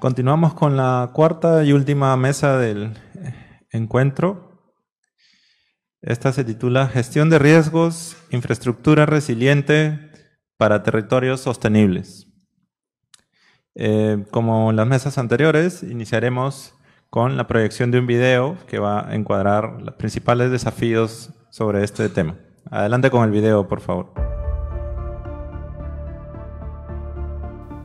Continuamos con la cuarta y última mesa del encuentro. Esta se titula Gestión de riesgos, infraestructura resiliente para territorios sostenibles. Como en las mesas anteriores, iniciaremos con la proyección de un video que va a encuadrar los principales desafíos sobre este tema. Adelante con el video, por favor.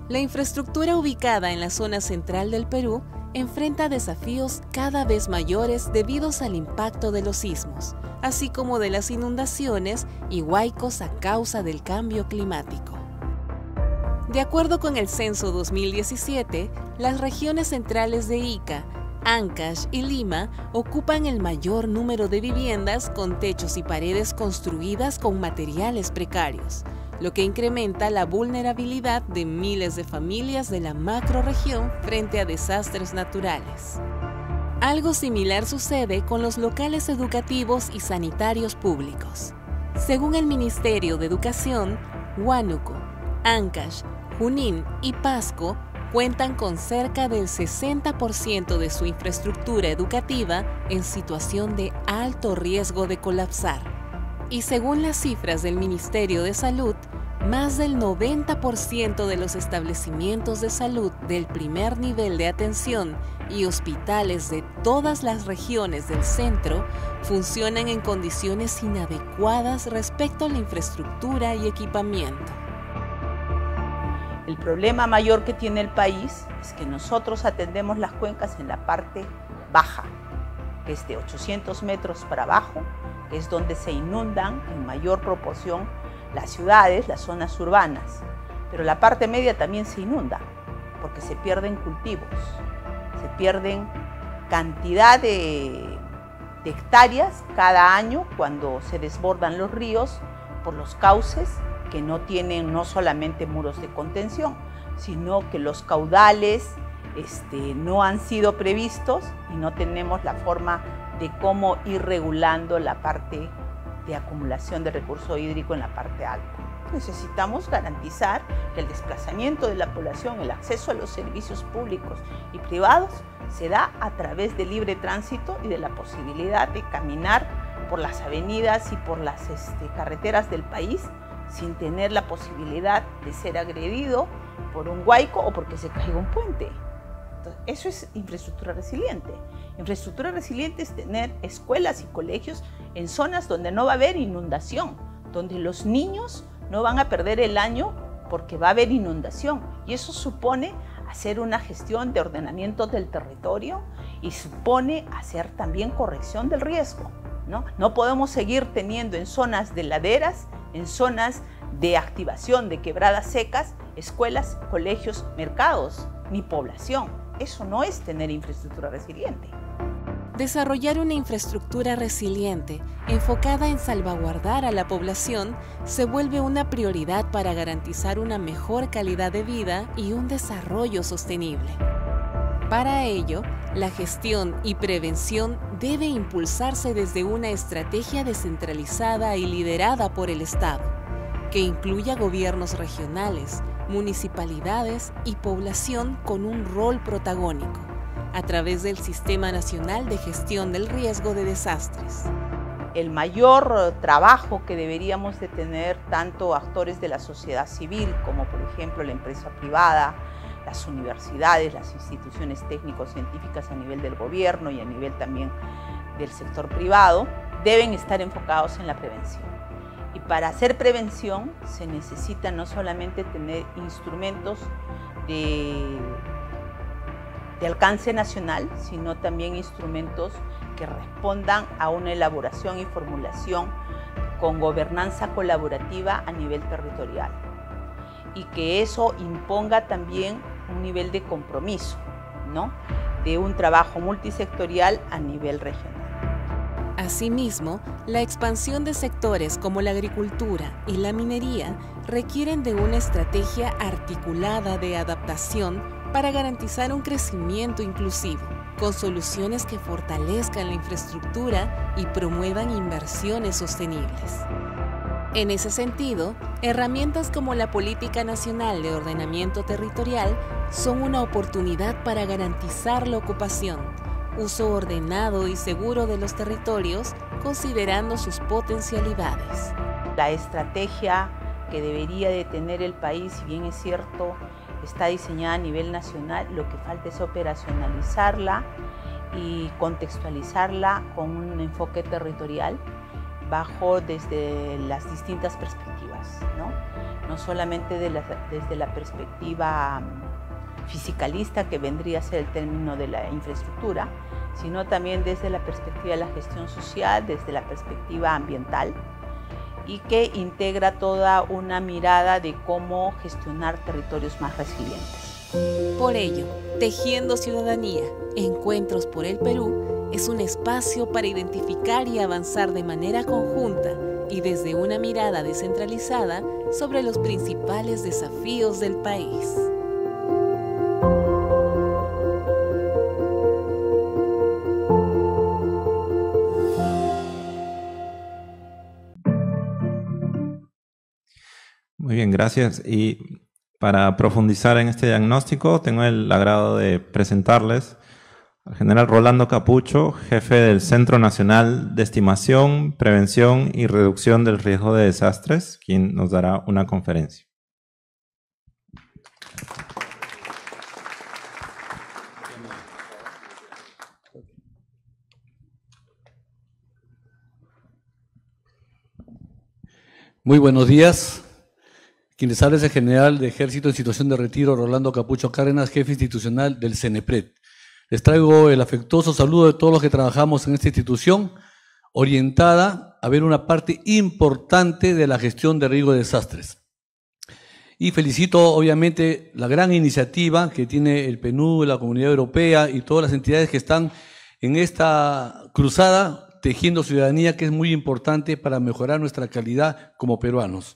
La infraestructura ubicada en la zona central del Perú enfrenta desafíos cada vez mayores debido al impacto de los sismos, así como de las inundaciones y huaicos a causa del cambio climático. De acuerdo con el Censo 2017, las regiones centrales de Ica, Ancash y Lima ocupan el mayor número de viviendas con techos y paredes construidas con materiales precarios, lo que incrementa la vulnerabilidad de miles de familias de la macrorregión frente a desastres naturales. Algo similar sucede con los locales educativos y sanitarios públicos. Según el Ministerio de Educación, Huánuco, Ancash, Junín y Pasco cuentan con cerca del 60% de su infraestructura educativa en situación de alto riesgo de colapsar. Y según las cifras del Ministerio de Salud, más del 90% de los establecimientos de salud del primer nivel de atención y hospitales de todas las regiones del centro funcionan en condiciones inadecuadas respecto a la infraestructura y equipamiento. El problema mayor que tiene el país es que nosotros atendemos las cuencas en la parte baja, que es de 800 metros para abajo, que es donde se inundan en mayor proporción las ciudades, las zonas urbanas. Pero la parte media también se inunda, porque se pierden cultivos, se pierden cantidad de hectáreas cada año cuando se desbordan los ríos por los cauces que no tienen no solamente muros de contención, sino que los caudales no han sido previstos y no tenemos la forma de cómo ir regulando la parte de acumulación de recurso hídrico en la parte alta. Necesitamos garantizar que el desplazamiento de la población, el acceso a los servicios públicos y privados se da a través del libre tránsito y de la posibilidad de caminar por las avenidas y por las carreteras del país sin tener la posibilidad de ser agredido por un huaico o porque se caiga un puente. Entonces, eso es infraestructura resiliente. Infraestructura resiliente es tener escuelas y colegios en zonas donde no va a haber inundación, donde los niños no van a perder el año porque va a haber inundación. Y eso supone hacer una gestión de ordenamiento del territorio y supone hacer también corrección del riesgo, ¿no? No podemos seguir teniendo en zonas de laderas, en zonas de activación de quebradas secas, escuelas, colegios, mercados, ni población. Eso no es tener infraestructura resiliente. Desarrollar una infraestructura resiliente, enfocada en salvaguardar a la población, se vuelve una prioridad para garantizar una mejor calidad de vida y un desarrollo sostenible. Para ello, la gestión y prevención debe impulsarse desde una estrategia descentralizada y liderada por el Estado, que incluya gobiernos regionales, municipalidades y población con un rol protagónico, a través del Sistema Nacional de Gestión del Riesgo de Desastres. El mayor trabajo que deberíamos de tener tanto actores de la sociedad civil como por ejemplo la empresa privada, las universidades, las instituciones técnico-científicas a nivel del gobierno y a nivel también del sector privado, deben estar enfocados en la prevención. Y para hacer prevención se necesita no solamente tener instrumentos de alcance nacional, sino también instrumentos que respondan a una elaboración y formulación con gobernanza colaborativa a nivel territorial. Y que eso imponga también un nivel de compromiso, ¿no?, de un trabajo multisectorial a nivel regional. Asimismo, la expansión de sectores como la agricultura y la minería requieren de una estrategia articulada de adaptación para garantizar un crecimiento inclusivo, con soluciones que fortalezcan la infraestructura y promuevan inversiones sostenibles. En ese sentido, herramientas como la Política Nacional de Ordenamiento Territorial son una oportunidad para garantizar la ocupación, uso ordenado y seguro de los territorios, considerando sus potencialidades. La estrategia que debería de tener el país, si bien es cierto, está diseñada a nivel nacional, lo que falta es operacionalizarla y contextualizarla con un enfoque territorial desde las distintas perspectivas, no solamente desde la perspectiva fiscalista, que vendría a ser el término de la infraestructura, sino también desde la perspectiva de la gestión social, desde la perspectiva ambiental, y que integra toda una mirada de cómo gestionar territorios más resilientes. Por ello, Tejiendo Ciudadanía, Encuentros por el Perú, es un espacio para identificar y avanzar de manera conjunta y desde una mirada descentralizada sobre los principales desafíos del país. Muy bien, gracias. Y para profundizar en este diagnóstico, tengo el agrado de presentarles al general Rolando Capucho, jefe del Centro Nacional de Estimación, Prevención y Reducción del Riesgo de Desastres, quien nos dará una conferencia. Muy buenos días. Quien les habla es el general de Ejército en situación de retiro, Rolando Capucho Cárdenas, jefe institucional del CENEPRED. Les traigo el afectuoso saludo de todos los que trabajamos en esta institución, orientada a ver una parte importante de la gestión de riesgo de desastres. Y felicito, obviamente, la gran iniciativa que tiene el PNUD, la Comunidad Europea y todas las entidades que están en esta cruzada tejiendo ciudadanía, que es muy importante para mejorar nuestra calidad como peruanos.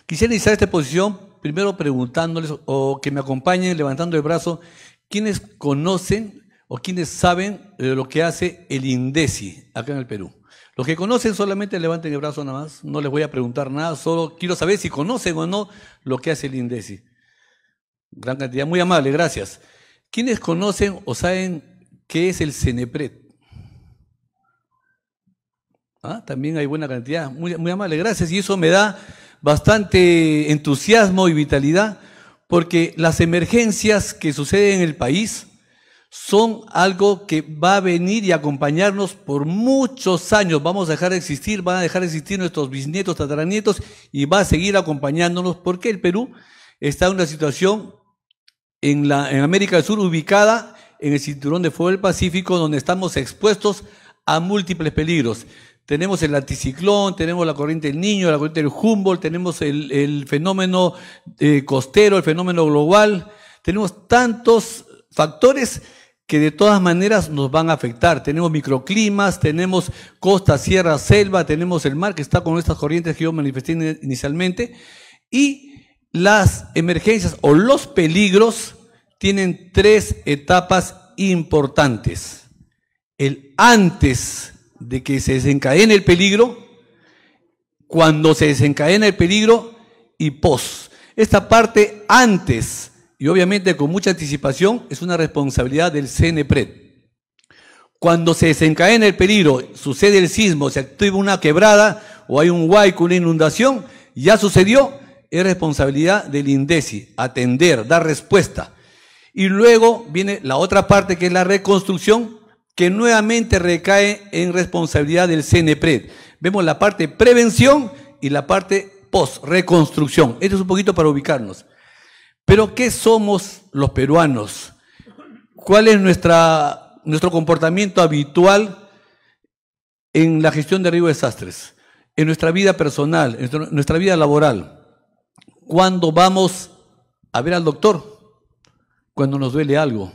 Quisiera iniciar esta exposición primero preguntándoles, o que me acompañen levantando el brazo, ¿quiénes conocen o quiénes saben de lo que hace el INDECI acá en el Perú? Los que conocen solamente levanten el brazo nada más, no les voy a preguntar nada, solo quiero saber si conocen o no lo que hace el INDECI. Gran cantidad, muy amable, gracias. ¿Quiénes conocen o saben qué es el CENEPRED? También hay buena cantidad, muy amable, gracias, y eso me da bastante entusiasmo y vitalidad, porque las emergencias que suceden en el país son algo que va a venir y acompañarnos por muchos años. Vamos a dejar de existir, van a dejar de existir nuestros bisnietos, tataranietos, y va a seguir acompañándonos, porque el Perú está en una situación en América del Sur, ubicada en el cinturón de fuego del Pacífico, donde estamos expuestos a múltiples peligros. Tenemos el anticiclón, tenemos la corriente del Niño, la corriente del Humboldt, tenemos el fenómeno costero, el fenómeno global. Tenemos tantos factores que de todas maneras nos van a afectar. Tenemos microclimas, tenemos costa, sierra, selva, tenemos el mar que está con estas corrientes que yo manifesté inicialmente, y las emergencias o los peligros tienen tres etapas importantes. El antes de que se desencadene el peligro, cuando se desencadena el peligro y post. Esta parte antes, y obviamente con mucha anticipación, es una responsabilidad del CENEPRED. Cuando se desencadena el peligro, sucede el sismo, se activa una quebrada o hay un huaico, una inundación, ya sucedió, es responsabilidad del INDECI, atender, dar respuesta. Y luego viene la otra parte, que es la reconstrucción, que nuevamente recae en responsabilidad del CENEPRED. Vemos la parte prevención y la parte post-reconstrucción. Esto es un poquito para ubicarnos. Pero, ¿qué somos los peruanos? ¿Cuál es nuestro comportamiento habitual en la gestión de riesgo de desastres? En nuestra vida personal, en nuestra vida laboral. ¿Cuándo vamos a ver al doctor? Cuando nos duele algo.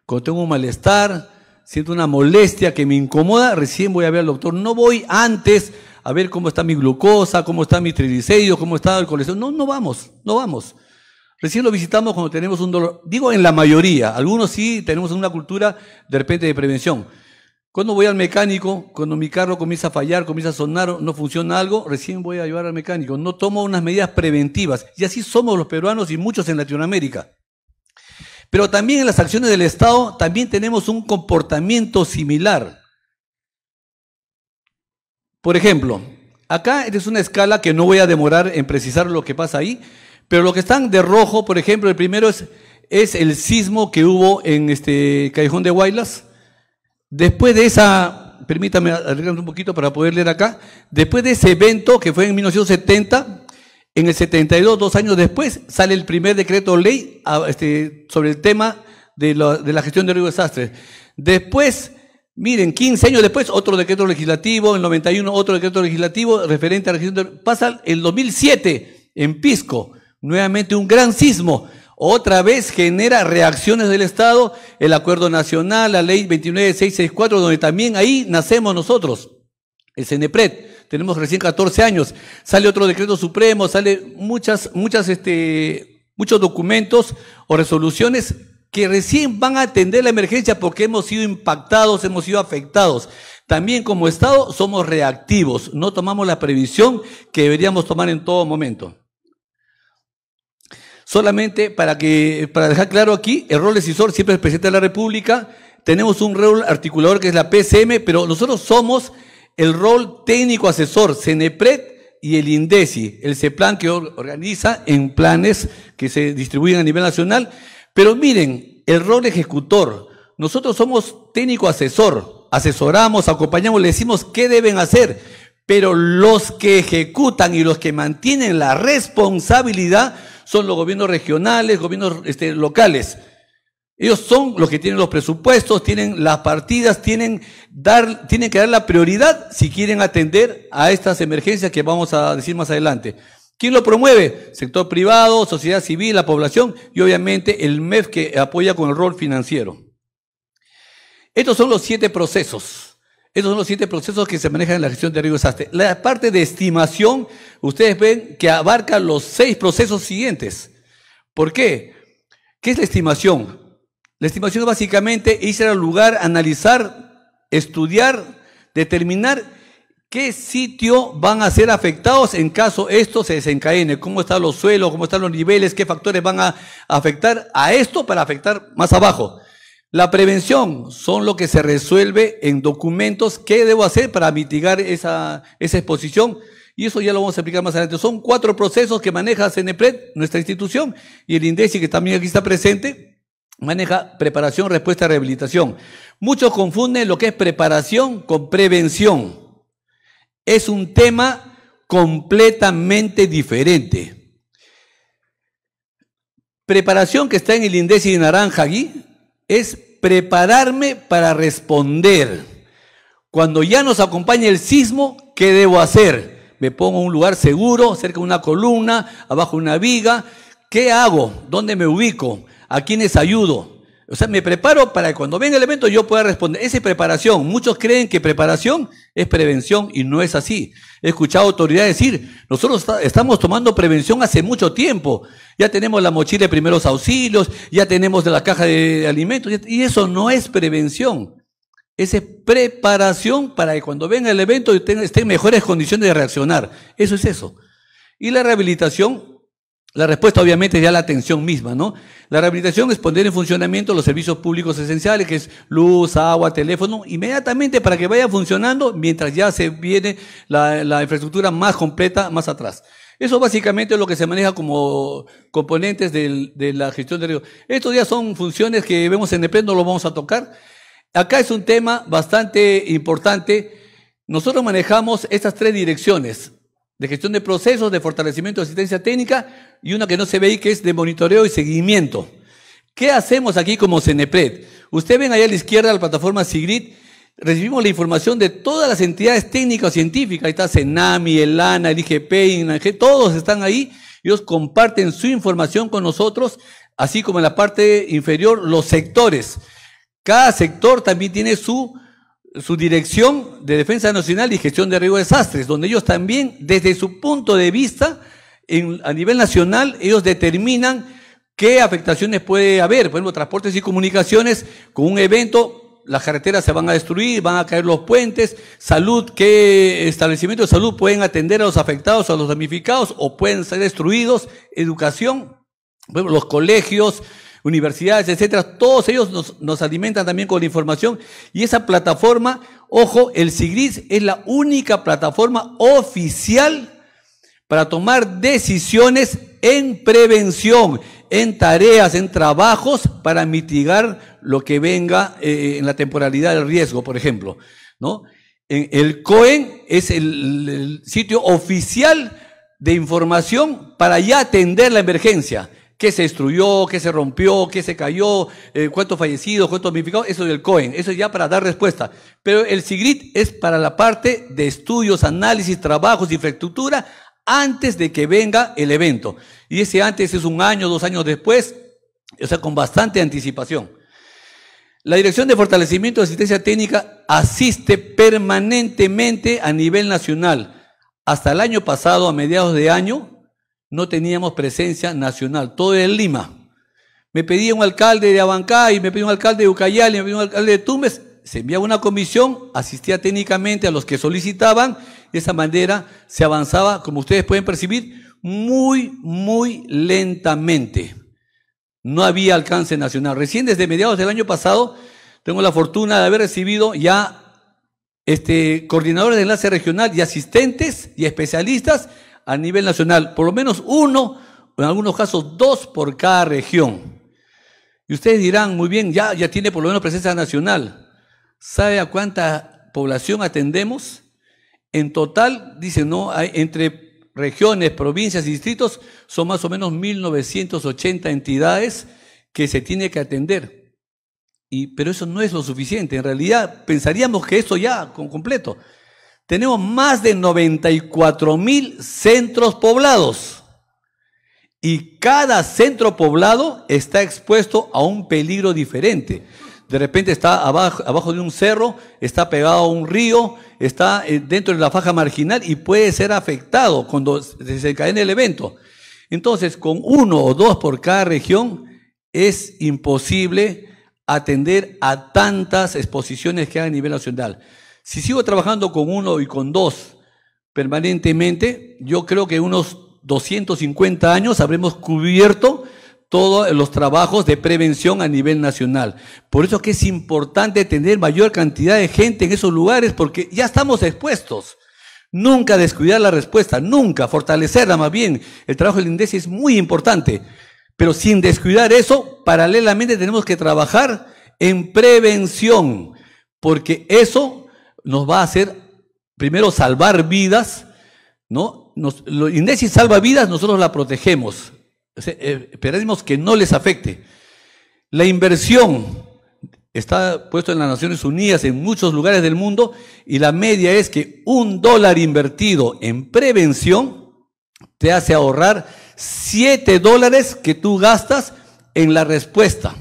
Cuando tengo un malestar, siento una molestia que me incomoda, recién voy a ver al doctor. No voy antes a ver cómo está mi glucosa, cómo está mi triglicéridos, cómo está el colesterol. No vamos. Recién lo visitamos cuando tenemos un dolor. Digo en la mayoría, algunos sí tenemos una cultura de repente de prevención. Cuando voy al mecánico, cuando mi carro comienza a fallar, comienza a sonar, no funciona algo, recién voy a llevar al mecánico. No tomo unas medidas preventivas. Y así somos los peruanos y muchos en Latinoamérica. Pero también en las acciones del Estado, también tenemos un comportamiento similar. Por ejemplo, acá es una escala que no voy a demorar en precisar lo que pasa ahí, pero lo que están de rojo, por ejemplo, el primero es el sismo que hubo en Callejón de Huaylas. Después de esa, permítame alargar un poquito para poder leer acá, después de ese evento que fue en 1970, en el 72, 2 años después, sale el primer decreto ley sobre el tema de la gestión de riesgo de desastres. Después, miren, 15 años después, otro decreto legislativo, en el 91 otro decreto legislativo referente a la gestión de... Pasa el 2007 en Pisco, nuevamente un gran sismo. Otra vez genera reacciones del Estado, el Acuerdo Nacional, la Ley 29664, donde también ahí nacemos nosotros, el CENEPRED. Tenemos recién 14 años. Sale otro decreto supremo, sale muchos documentos o resoluciones que recién van a atender la emergencia porque hemos sido impactados, hemos sido afectados. También como Estado somos reactivos, no tomamos la previsión que deberíamos tomar en todo momento. Solamente para dejar claro aquí, el rol decisor siempre es el presidente de la República. Tenemos un rol articulador que es la PCM, pero nosotros somos el rol técnico asesor, CENEPRED y el INDECI, el CEPLAN que organiza en planes que se distribuyen a nivel nacional. Pero miren, el rol ejecutor, nosotros somos técnico asesor, asesoramos, acompañamos, le decimos qué deben hacer, pero los que ejecutan y los que mantienen la responsabilidad son los gobiernos regionales, gobiernos locales. Ellos son los que tienen los presupuestos, tienen las partidas, tienen que dar la prioridad si quieren atender a estas emergencias que vamos a decir más adelante. ¿Quién lo promueve? Sector privado, sociedad civil, la población y obviamente el MEF que apoya con el rol financiero. Estos son los 7 procesos. Estos son los 7 procesos que se manejan en la gestión de riesgo de desastre. La parte de estimación, ustedes ven que abarca los 6 procesos siguientes. ¿Por qué? ¿Qué es la estimación? La estimación es básicamente ir al lugar, analizar, estudiar, determinar qué sitio van a ser afectados en caso esto se desencadene, cómo están los suelos, cómo están los niveles, qué factores van a afectar a esto para afectar más abajo. La prevención son lo que se resuelve en documentos. ¿Qué debo hacer para mitigar esa exposición? Y eso ya lo vamos a explicar más adelante. Son 4 procesos que maneja CENEPRED, nuestra institución, y el INDECI, que también aquí está presente, maneja preparación, respuesta y rehabilitación. Muchos confunden lo que es preparación con prevención. Es un tema completamente diferente. Preparación, que está en el INDECI de naranja aquí, es prepararme para responder. Cuando ya nos acompaña el sismo, ¿qué debo hacer? Me pongo en un lugar seguro, cerca de una columna, abajo de una viga. ¿Qué hago? ¿Dónde me ubico? ¿A quiénes ayudo? O sea, me preparo para que cuando venga el evento yo pueda responder. Esa es preparación. Muchos creen que preparación es prevención y no es así. He escuchado autoridades decir, nosotros estamos tomando prevención hace mucho tiempo. Ya tenemos la mochila de primeros auxilios, ya tenemos la caja de alimentos, y eso no es prevención. Esa es preparación para que cuando venga el evento esté en mejores condiciones de reaccionar. Eso es eso. Y la rehabilitación, la respuesta obviamente es ya la atención misma, ¿no? La rehabilitación es poner en funcionamiento los servicios públicos esenciales, que es luz, agua, teléfono, inmediatamente para que vaya funcionando mientras ya se viene la infraestructura más completa más atrás. Eso básicamente es lo que se maneja como componentes de la gestión de riesgo. Estos ya son funciones que vemos en CENEPRED, no lo vamos a tocar. Acá es un tema bastante importante. Nosotros manejamos estas 3 direcciones: de gestión de procesos, de fortalecimiento de asistencia técnica, y una que no se ve ahí, que es de monitoreo y seguimiento. ¿Qué hacemos aquí como CENEPRED? Ustedes ven allá a la izquierda la plataforma SIGRID, recibimos la información de todas las entidades técnicas científicas. Ahí está CENAMI, el ANA, el IGP, INAG, todos están ahí. Ellos comparten su información con nosotros, así como en la parte inferior los sectores. Cada sector también tiene su Dirección de Defensa Nacional y Gestión de Riesgo de Desastres, donde ellos también, desde su punto de vista, a nivel nacional, ellos determinan qué afectaciones puede haber. Por ejemplo, transportes y comunicaciones, con un evento las carreteras se van a destruir, van a caer los puentes. Salud, ¿qué establecimientos de salud pueden atender a los afectados, a los damnificados o pueden ser destruidos? Educación, bueno, los colegios, universidades, etcétera, todos ellos nos alimentan también con la información. Y esa plataforma, ojo, el SIGRIS es la única plataforma oficial para tomar decisiones en prevención, en tareas, en trabajos, para mitigar lo que venga en la temporalidad del riesgo, por ejemplo, ¿no? El COEN es el sitio oficial de información para ya atender la emergencia. ¿Qué se destruyó? ¿Qué se rompió? ¿Qué se cayó? ¿Cuántos fallecidos? ¿Cuántos damnificados? Eso es el COEN. Eso es ya para dar respuesta. Pero el SIGRIT es para la parte de estudios, análisis, trabajos, infraestructura, antes de que venga el evento. Y ese antes es 1 año, 2 años después, o sea, con bastante anticipación. La Dirección de Fortalecimiento de Asistencia Técnica asiste permanentemente a nivel nacional. Hasta el año pasado, a mediados de año, no teníamos presencia nacional, todo en Lima. Me pedía un alcalde de Abancay, me pedía un alcalde de Ucayali, me pedía un alcalde de Tumbes, se enviaba una comisión, asistía técnicamente a los que solicitaban, de esa manera se avanzaba, como ustedes pueden percibir, muy lentamente. No había alcance nacional. Recién desde mediados del año pasado, tengo la fortuna de haber recibido ya coordinadores de enlace regional y asistentes y especialistas a nivel nacional, por lo menos 1, en algunos casos 2 por cada región. Y ustedes dirán, muy bien, ya tiene por lo menos presencia nacional. ¿Sabe a cuánta población atendemos? En total, dicen, ¿no? Hay, entre regiones, provincias y distritos, son más o menos 1.980 entidades que se tiene que atender. Pero eso no es lo suficiente. En realidad, pensaríamos que esto ya completo. Tenemos más de 94.000 centros poblados. Y cada centro poblado está expuesto a un peligro diferente. De repente está abajo de un cerro, está pegado a un río, está dentro de la faja marginal y puede ser afectado cuando se desencadene el evento. Entonces, con 1 o 2 por cada región, es imposible atender a tantas exposiciones que hay a nivel nacional. Si sigo trabajando con 1 y con 2 permanentemente, yo creo que unos 250 años habremos cubierto todos los trabajos de prevención a nivel nacional. Por eso que es importante tener mayor cantidad de gente en esos lugares, porque ya estamos expuestos. Nunca descuidar la respuesta, nunca, fortalecerla más bien. El trabajo del INDECI es muy importante, pero sin descuidar eso, paralelamente tenemos que trabajar en prevención, porque eso nos va a hacer, primero, salvar vidas, ¿no? INDECI salva vidas, nosotros la protegemos. Esperemos que no les afecte. La inversión está puesto en las Naciones Unidas en muchos lugares del mundo y la media es que $1 invertido en prevención te hace ahorrar $7 que tú gastas en la respuesta.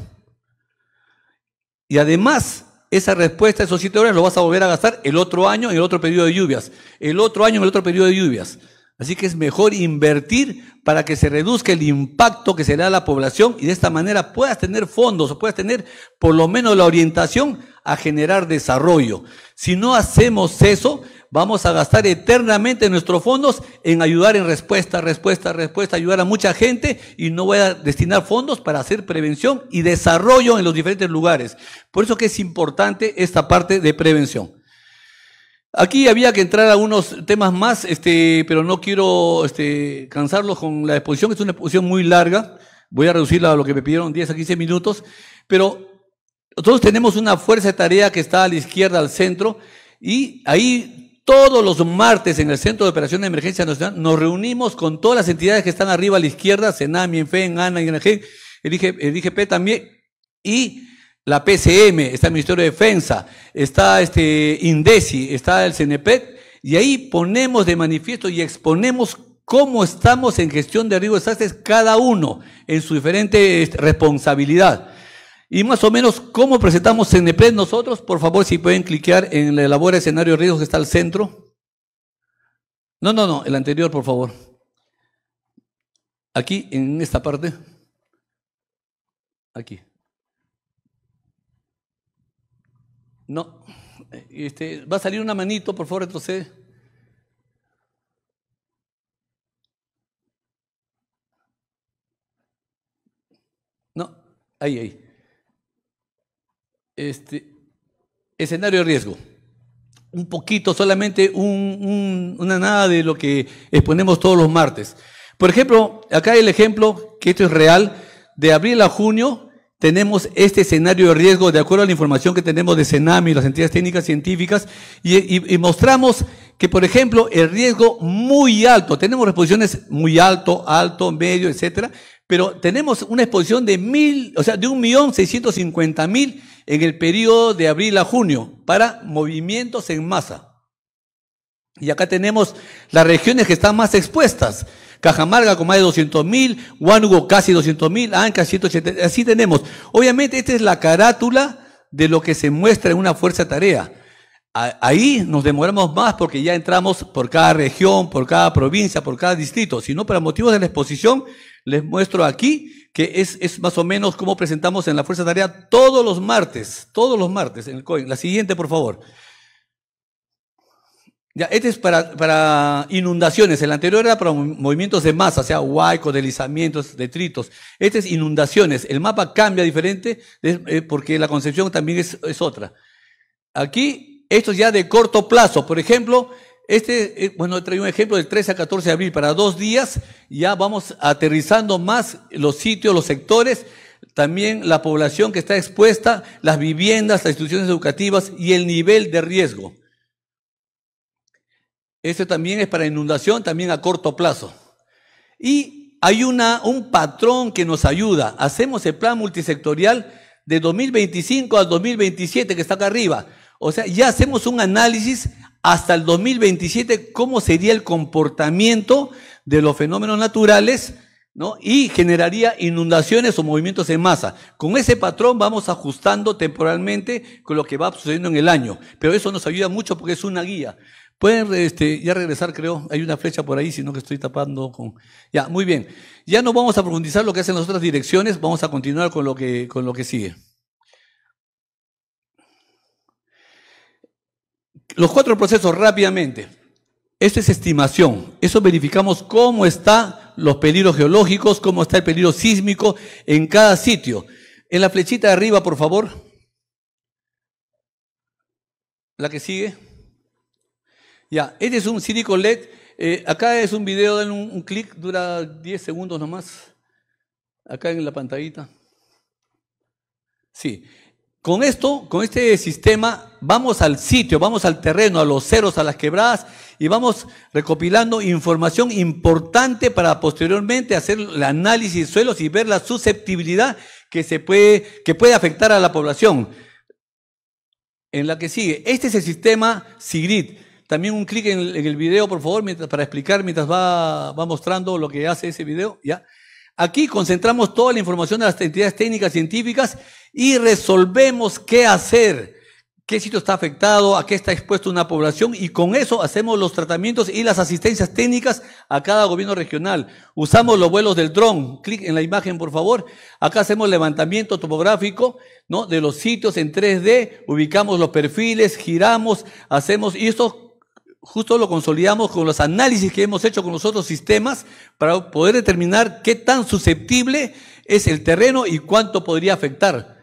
Y además, esa respuesta, esos $7 lo vas a volver a gastar el otro año en el otro periodo de lluvias, el otro año en el otro periodo de lluvias. Así que es mejor invertir para que se reduzca el impacto que se le da a la población y de esta manera puedas tener fondos o puedas tener por lo menos la orientación a generar desarrollo. Si no hacemos eso, vamos a gastar eternamente nuestros fondos en ayudar en respuesta, ayudar a mucha gente y no voy a destinar fondos para hacer prevención y desarrollo en los diferentes lugares. Por eso que es importante esta parte de prevención. Aquí había que entrar a algunos temas más, pero no quiero cansarlos con la exposición, es una exposición muy larga, voy a reducirla a lo que me pidieron, 10 a 15 minutos, pero nosotros tenemos una fuerza de tarea que está a la izquierda, al centro, y ahí todos los martes en el Centro de Operaciones de Emergencia Nacional nos reunimos con todas las entidades que están arriba a la izquierda, CENAMI, ENFEN, ANA, ING, el IGP también, y la PCM, está el Ministerio de Defensa, está INDECI, está el CENEPED, y ahí ponemos de manifiesto y exponemos cómo estamos en gestión de riesgo de desastres cada uno en su diferente responsabilidad. Y más o menos cómo presentamos CENEPED nosotros, por favor, si pueden cliquear en la elabora de escenario de riesgos que está al centro. No, el anterior, por favor. Aquí, en esta parte. Aquí. No. Va a salir una manito, por favor, retrocede. No, ahí. Escenario de riesgo. Un poquito, solamente una nada de lo que exponemos todos los martes. Por ejemplo, acá el ejemplo, que esto es real, de abril a junio tenemos este escenario de riesgo de acuerdo a la información que tenemos de CENAMI y las entidades técnicas científicas y mostramos que, por ejemplo, el riesgo muy alto, tenemos exposiciones muy alto, medio, etcétera, pero tenemos una exposición de 1.650.000 en el periodo de abril a junio para movimientos en masa. Y acá tenemos las regiones que están más expuestas. Cajamarca con más de 200.000, Huánuco casi 200.000, Anca 180.000, así tenemos. Obviamente esta es la carátula de lo que se muestra en una fuerza de tarea. Ahí nos demoramos más porque ya entramos por cada región, por cada provincia, por cada distrito. Si no, para motivos de la exposición, les muestro aquí que es más o menos como presentamos en la fuerza de tarea todos los martes en el COIN. La siguiente, por favor. Ya, este es para inundaciones. El anterior era para movimientos de masa, o sea, huaicos, deslizamientos, detritos. Este es inundaciones. El mapa cambia diferente porque la concepción también es otra. Aquí, esto es ya de corto plazo. Por ejemplo, bueno, traigo un ejemplo del 13 a 14 de abril. Para 2 días ya vamos aterrizando más los sitios, los sectores, también la población que está expuesta, las viviendas, las instituciones educativas y el nivel de riesgo. Este también es para inundación, también a corto plazo. Y hay un patrón que nos ayuda. Hacemos el plan multisectorial de 2025 al 2027, que está acá arriba. O sea, ya hacemos un análisis hasta el 2027, cómo sería el comportamiento de los fenómenos naturales, ¿no? Y generaría inundaciones o movimientos en masa. Con ese patrón vamos ajustando temporalmente con lo que va sucediendo en el año. Pero eso nos ayuda mucho porque es una guía. Pueden ya regresar, creo. Hay una flecha por ahí, sino que estoy tapando con... Ya, muy bien. Ya no vamos a profundizar lo que hacen las otras direcciones. Vamos a continuar con lo que sigue. Los 4 procesos rápidamente. Esto es estimación. Eso verificamos cómo están los peligros geológicos, cómo está el peligro sísmico en cada sitio. En la flechita de arriba, por favor. La que sigue. Ya, este es un Círico LED. Acá es un video, den un clic, dura 10 segundos nomás. Acá en la pantallita. Sí. Con este sistema, vamos al sitio, vamos al terreno, a los cerros, a las quebradas, y vamos recopilando información importante para posteriormente hacer el análisis de suelos y ver la susceptibilidad que puede afectar a la población. En la que sigue, este es el sistema SIGRID. También un clic en el video, por favor, para explicar mientras va mostrando lo que hace ese video. ¿Ya? Aquí concentramos toda la información de las entidades técnicas científicas y resolvemos qué hacer, qué sitio está afectado, a qué está expuesta una población, y con eso hacemos los tratamientos y las asistencias técnicas a cada gobierno regional. Usamos los vuelos del dron. Clic en la imagen, por favor. Acá hacemos levantamiento topográfico, ¿no?, de los sitios en 3D, ubicamos los perfiles, giramos, y esto justo lo consolidamos con los análisis que hemos hecho con los otros sistemas para poder determinar qué tan susceptible es el terreno y cuánto podría afectar.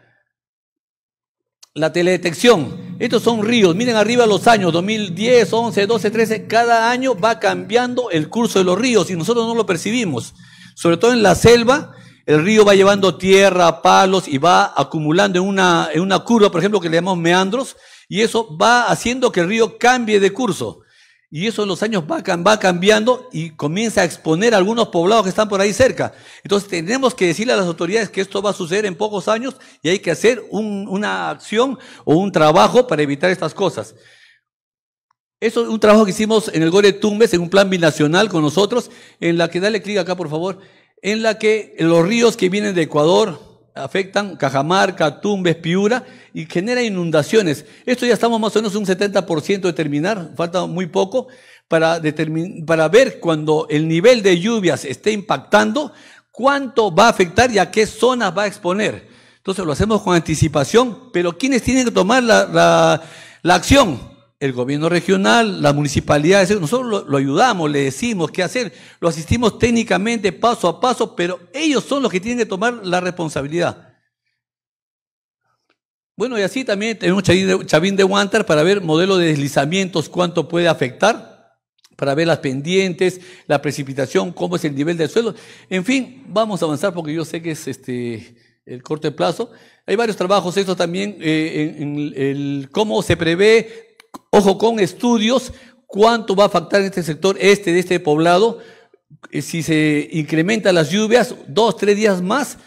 La teledetección. Estos son ríos. Miren arriba los años, 2010, 11, 12, 13. Cada año va cambiando el curso de los ríos y nosotros no lo percibimos. Sobre todo en la selva, el río va llevando tierra, palos y va acumulando en una curva, por ejemplo, que le llamamos meandros, y eso va haciendo que el río cambie de curso. Y eso en los años va cambiando y comienza a exponer a algunos poblados que están por ahí cerca. Entonces tenemos que decirle a las autoridades que esto va a suceder en pocos años y hay que hacer una acción o un trabajo para evitar estas cosas. Eso es un trabajo que hicimos en el GORE Tumbes, en un plan binacional con nosotros, en la que, dale clic acá por favor, en la que los ríos que vienen de Ecuador afectan Cajamarca, Tumbes, Piura, y genera inundaciones. Esto ya estamos más o menos un 70% de terminar, falta muy poco para ver cuando el nivel de lluvias esté impactando, cuánto va a afectar y a qué zonas va a exponer. Entonces lo hacemos con anticipación, pero ¿quiénes tienen que tomar la acción? El gobierno regional, las municipalidades. Nosotros lo ayudamos, le decimos qué hacer, lo asistimos técnicamente paso a paso, pero ellos son los que tienen que tomar la responsabilidad. Bueno, y así también tenemos Chavín de Huántar para ver modelo de deslizamientos, cuánto puede afectar, para ver las pendientes, la precipitación, cómo es el nivel del suelo. En fin, vamos a avanzar porque yo sé que es el corto plazo. Hay varios trabajos, esto también, cómo se prevé, ojo con estudios, cuánto va a afectar este sector de este poblado, si se incrementan las lluvias, 2, 3 días más,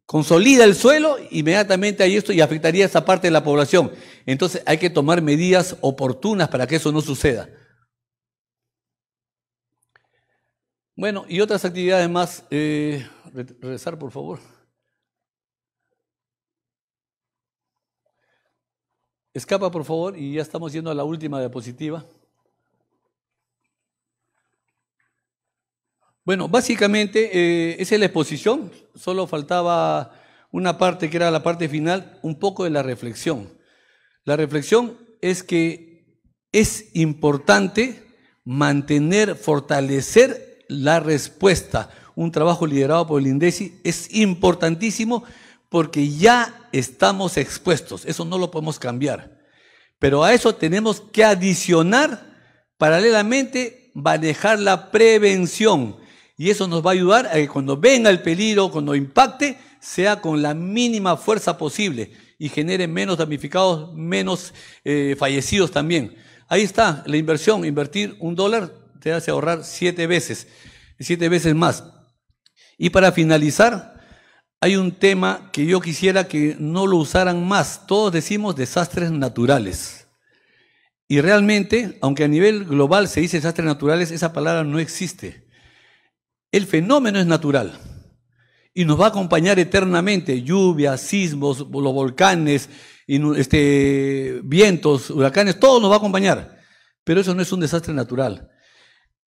consolida el suelo, inmediatamente hay esto y afectaría a esa parte de la población. Entonces hay que tomar medidas oportunas para que eso no suceda. Bueno, y otras actividades más. Regresar, por favor. Escapa, por favor, y ya estamos yendo a la última diapositiva. Bueno, básicamente esa es la exposición, solo faltaba una parte que era la parte final, un poco de la reflexión. La reflexión es que es importante mantener, fortalecer la respuesta. Un trabajo liderado por el INDECI es importantísimo porque ya estamos expuestos, eso no lo podemos cambiar. Pero a eso tenemos que adicionar, paralelamente, manejar la prevención. Y eso nos va a ayudar a que cuando venga el peligro, cuando impacte, sea con la mínima fuerza posible y genere menos damnificados, menos fallecidos también. Ahí está la inversión. Invertir $1 te hace ahorrar 7 veces más. Y para finalizar, hay un tema que yo quisiera que no lo usaran más. Todos decimos desastres naturales. Y realmente, aunque a nivel global se dice desastres naturales, esa palabra no existe. El fenómeno es natural y nos va a acompañar eternamente. Lluvias, sismos, los volcanes, vientos, huracanes, todo nos va a acompañar. Pero eso no es un desastre natural.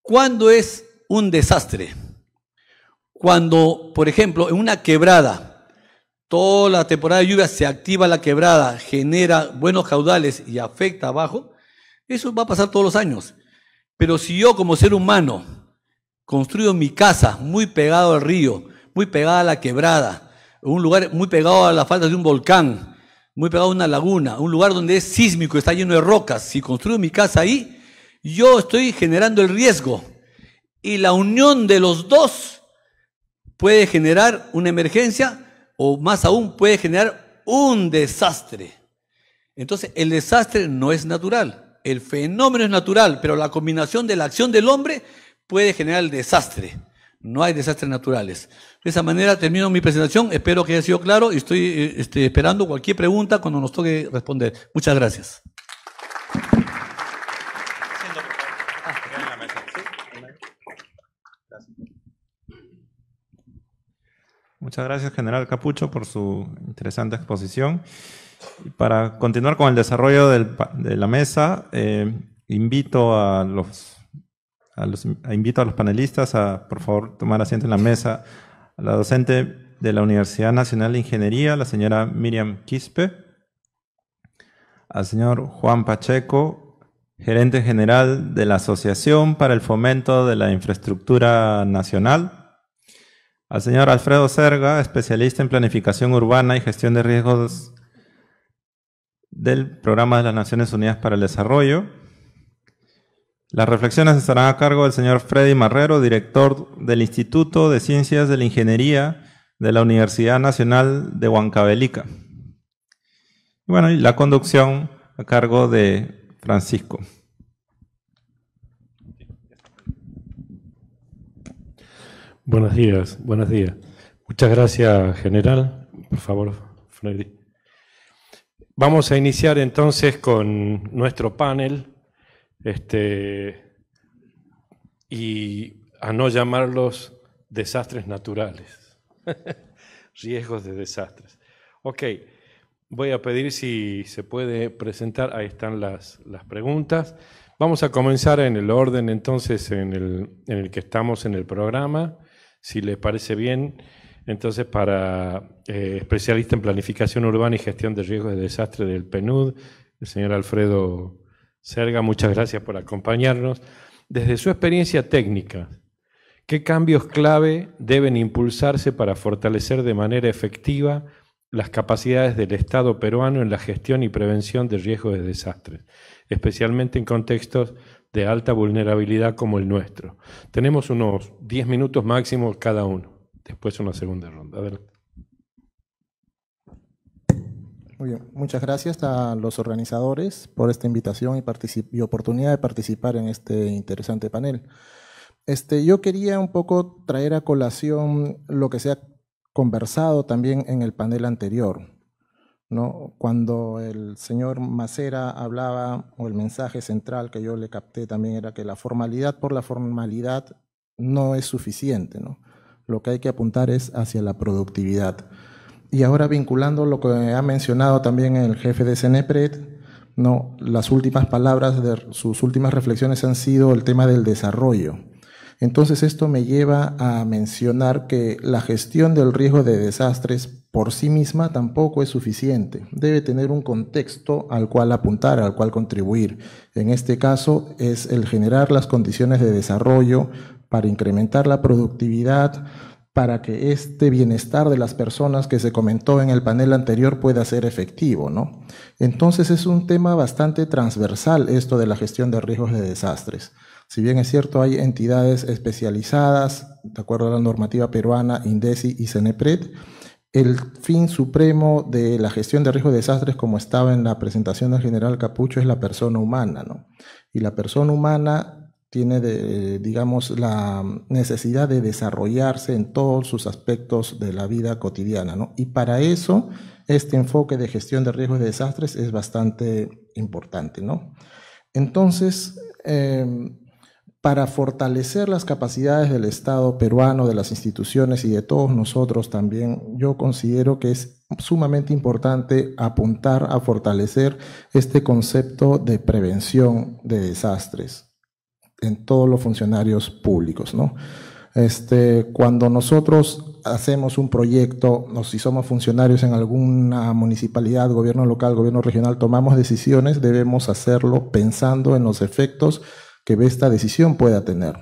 ¿Cuándo es un desastre? Cuando, por ejemplo, en una quebrada, toda la temporada de lluvia se activa la quebrada, genera buenos caudales y afecta abajo, eso va a pasar todos los años. Pero si yo como ser humano construyo mi casa muy pegado al río, muy pegada a la quebrada, un lugar muy pegado a las faldas de un volcán, muy pegado a una laguna, un lugar donde es sísmico, está lleno de rocas, si construyo mi casa ahí, yo estoy generando el riesgo. Y la unión de los dos puede generar una emergencia o más aún puede generar un desastre. Entonces el desastre no es natural, el fenómeno es natural, pero la combinación de la acción del hombre puede generar el desastre. No hay desastres naturales. De esa manera termino mi presentación. Espero que haya sido claro y estoy esperando cualquier pregunta cuando nos toque responder. Muchas gracias. Muchas gracias, General Capucho, por su interesante exposición. Y para continuar con el desarrollo de la mesa, invito a los panelistas a, por favor, tomar asiento en la mesa. A la docente de la Universidad Nacional de Ingeniería, la señora Miriam Quispe. Al señor Juan Pacheco, gerente general de la Asociación para el Fomento de la Infraestructura Nacional. Al señor Alfredo Serga, especialista en planificación urbana y gestión de riesgos del Programa de las Naciones Unidas para el Desarrollo. Las reflexiones estarán a cargo del señor Freddy Marrero, director del Instituto de Ciencias de la Ingeniería de la Universidad Nacional de Huancavelica. Y bueno, y la conducción a cargo de Francisco. Buenos días, buenos días. Muchas gracias, general. Por favor, Freddy. Vamos a iniciar entonces con nuestro panel. Y a no llamarlos desastres naturales, riesgos de desastres. Ok, voy a pedir si se puede presentar, ahí están las preguntas. Vamos a comenzar en el orden entonces en el que estamos en el programa, si les parece bien. Entonces, para especialista en planificación urbana y gestión de riesgos de desastre del PNUD, el señor Alfredo Serga, muchas gracias por acompañarnos. Desde su experiencia técnica, ¿qué cambios clave deben impulsarse para fortalecer de manera efectiva las capacidades del Estado peruano en la gestión y prevención de riesgos de desastres, especialmente en contextos de alta vulnerabilidad como el nuestro? Tenemos unos 10 minutos máximo cada uno, después una segunda ronda. Adelante. Muy bien, muchas gracias a los organizadores por esta invitación y oportunidad de participar en este interesante panel. Yo quería un poco traer a colación lo que se ha conversado también en el panel anterior, ¿no? Cuando el señor Macera hablaba, o el mensaje central que yo le capté también era que la formalidad por la formalidad no es suficiente, ¿no? Lo que hay que apuntar es hacia la productividad. Y ahora vinculando lo que ha mencionado también el jefe de CENEPRED, ¿no? Las últimas palabras de sus últimas reflexiones han sido el tema del desarrollo. Entonces esto me lleva a mencionar que la gestión del riesgo de desastres por sí misma tampoco es suficiente. Debe tener un contexto al cual apuntar, al cual contribuir. En este caso es el generar las condiciones de desarrollo para incrementar la productividad, para que este bienestar de las personas que se comentó en el panel anterior pueda ser efectivo, ¿no? Entonces es un tema bastante transversal esto de la gestión de riesgos de desastres. Si bien es cierto, hay entidades especializadas, de acuerdo a la normativa peruana, INDECI y CENEPRED, el fin supremo de la gestión de riesgos de desastres, como estaba en la presentación del general Capucho, es la persona humana, ¿no? Y la persona humana tiene, digamos, la necesidad de desarrollarse en todos sus aspectos de la vida cotidiana, ¿no? Y para eso, este enfoque de gestión de riesgos de desastres es bastante importante, ¿no? Entonces, para fortalecer las capacidades del Estado peruano, de las instituciones y de todos nosotros también, yo considero que es sumamente importante apuntar a fortalecer este concepto de prevención de desastres en todos los funcionarios públicos, ¿no? Cuando nosotros hacemos un proyecto, o si somos funcionarios en alguna municipalidad, gobierno local, gobierno regional, tomamos decisiones, debemos hacerlo pensando en los efectos que esta decisión pueda tener,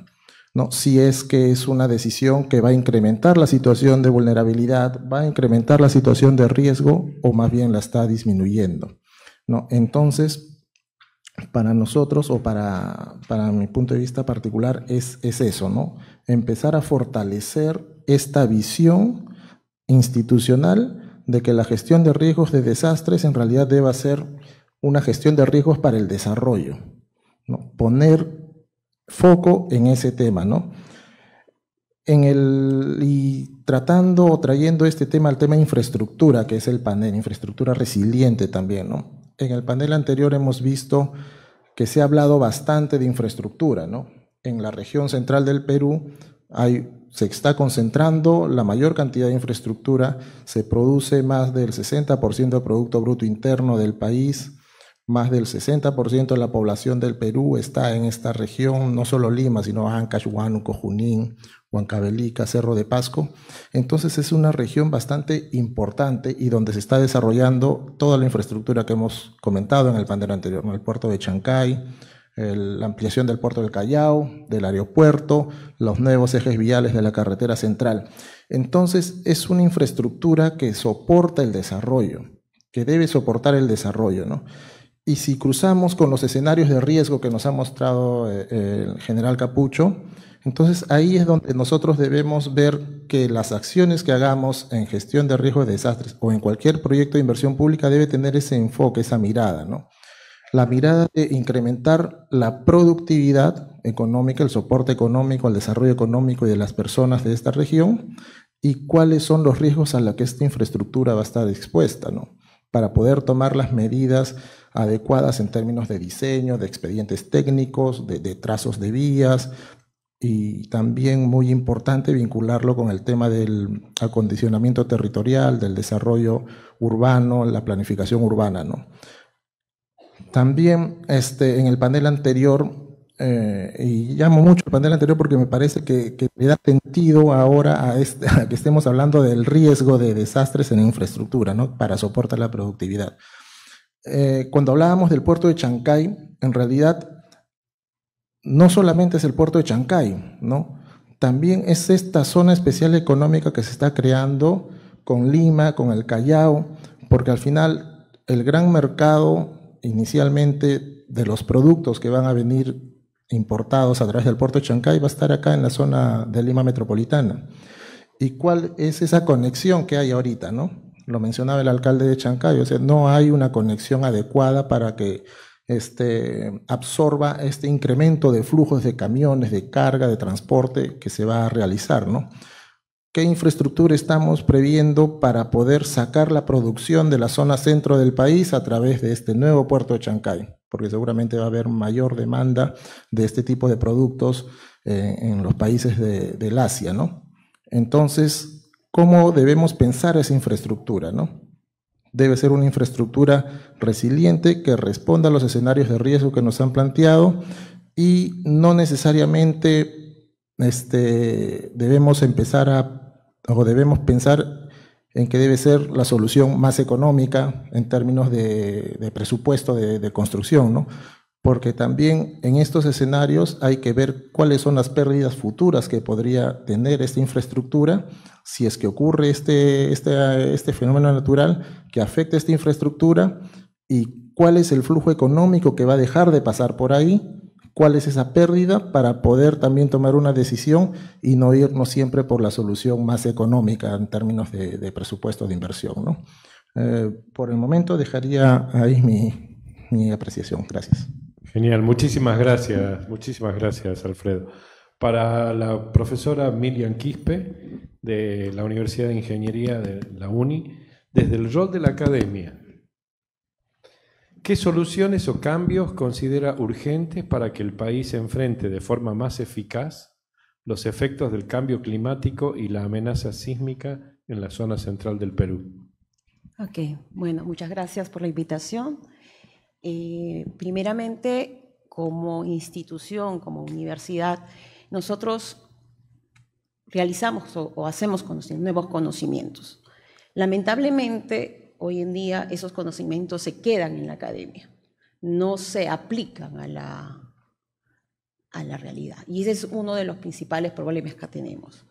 ¿no? Si es que es una decisión que va a incrementar la situación de vulnerabilidad, va a incrementar la situación de riesgo, o más bien la está disminuyendo, ¿no? Entonces, para nosotros, o para mi punto de vista particular, es eso, ¿no? Empezar a fortalecer esta visión institucional de que la gestión de riesgos de desastres en realidad deba ser una gestión de riesgos para el desarrollo, ¿no? Poner foco en ese tema, ¿no? Y tratando o trayendo este tema al tema infraestructura, que es el panel, infraestructura resiliente también, ¿no? En el panel anterior hemos visto que se ha hablado bastante de infraestructura, ¿no? En la región central del Perú se está concentrando la mayor cantidad de infraestructura, se produce más del 60% del Producto Bruto Interno del país, más del 60% de la población del Perú está en esta región, no solo Lima, sino Ancash, Huánuco, Junín, Huancavelica, Cerro de Pasco. Entonces es una región bastante importante y donde se está desarrollando toda la infraestructura que hemos comentado en el panel anterior, ¿no? El puerto de Chancay, la ampliación del puerto del Callao, del aeropuerto, los nuevos ejes viales de la carretera central. Entonces es una infraestructura que soporta el desarrollo, que debe soportar el desarrollo, ¿no? Y si cruzamos con los escenarios de riesgo que nos ha mostrado el general Capucho, entonces ahí es donde nosotros debemos ver que las acciones que hagamos en gestión de riesgo de desastres o en cualquier proyecto de inversión pública debe tener ese enfoque, esa mirada, ¿no? La mirada de incrementar la productividad económica, el soporte económico, el desarrollo económico de las personas de esta región y cuáles son los riesgos a los que esta infraestructura va a estar expuesta, ¿no? Para poder tomar las medidas adecuadas en términos de diseño, de expedientes técnicos, de trazos de vías, y también muy importante vincularlo con el tema del acondicionamiento territorial, del desarrollo urbano, la planificación urbana, ¿no? También en el panel anterior y llamo mucho al panel anterior porque me parece que le da sentido ahora a que estemos hablando del riesgo de desastres en infraestructura, ¿no? Para soportar la productividad. Cuando hablábamos del puerto de Chancay, en realidad no solamente es el puerto de Chancay, ¿no? También es esta zona especial económica que se está creando con Lima, con el Callao, porque al final el gran mercado inicialmente de los productos que van a venir importados a través del puerto de Chancay va a estar acá en la zona de Lima metropolitana. ¿Y cuál es esa conexión que hay ahorita, no? Lo mencionaba el alcalde de Chancay, o sea, no hay una conexión adecuada para que absorba este incremento de flujos de camiones, de carga, de transporte que se va a realizar, ¿no? ¿Qué infraestructura estamos previendo para poder sacar la producción de la zona centro del país a través de este nuevo puerto de Chancay? Porque seguramente va a haber mayor demanda de este tipo de productos en los países del Asia, ¿no? Entonces, ¿cómo debemos pensar esa infraestructura, no? Debe ser una infraestructura resiliente que responda a los escenarios de riesgo que nos han planteado y no necesariamente debemos pensar en que debe ser la solución más económica en términos de presupuesto de construcción, ¿no? Porque también en estos escenarios hay que ver cuáles son las pérdidas futuras que podría tener esta infraestructura si es que ocurre este fenómeno natural que afecta esta infraestructura y cuál es el flujo económico que va a dejar de pasar por ahí, cuál es esa pérdida para poder también tomar una decisión y no irnos siempre por la solución más económica en términos de presupuesto de inversión, ¿no? Por el momento dejaría ahí mi apreciación. Gracias. Genial, muchísimas gracias, Alfredo. Para la profesora Miriam Quispe, de la Universidad de Ingeniería de la UNI, desde el rol de la academia, ¿qué soluciones o cambios considera urgentes para que el país enfrente de forma más eficaz los efectos del cambio climático y la amenaza sísmica en la zona central del Perú? Ok, bueno, muchas gracias por la invitación. Primeramente, como institución, como universidad, nosotros realizamos o hacemos nuevos conocimientos. Lamentablemente, hoy en día esos conocimientos se quedan en la academia, no se aplican a la realidad. Y ese es uno de los principales problemas que tenemos.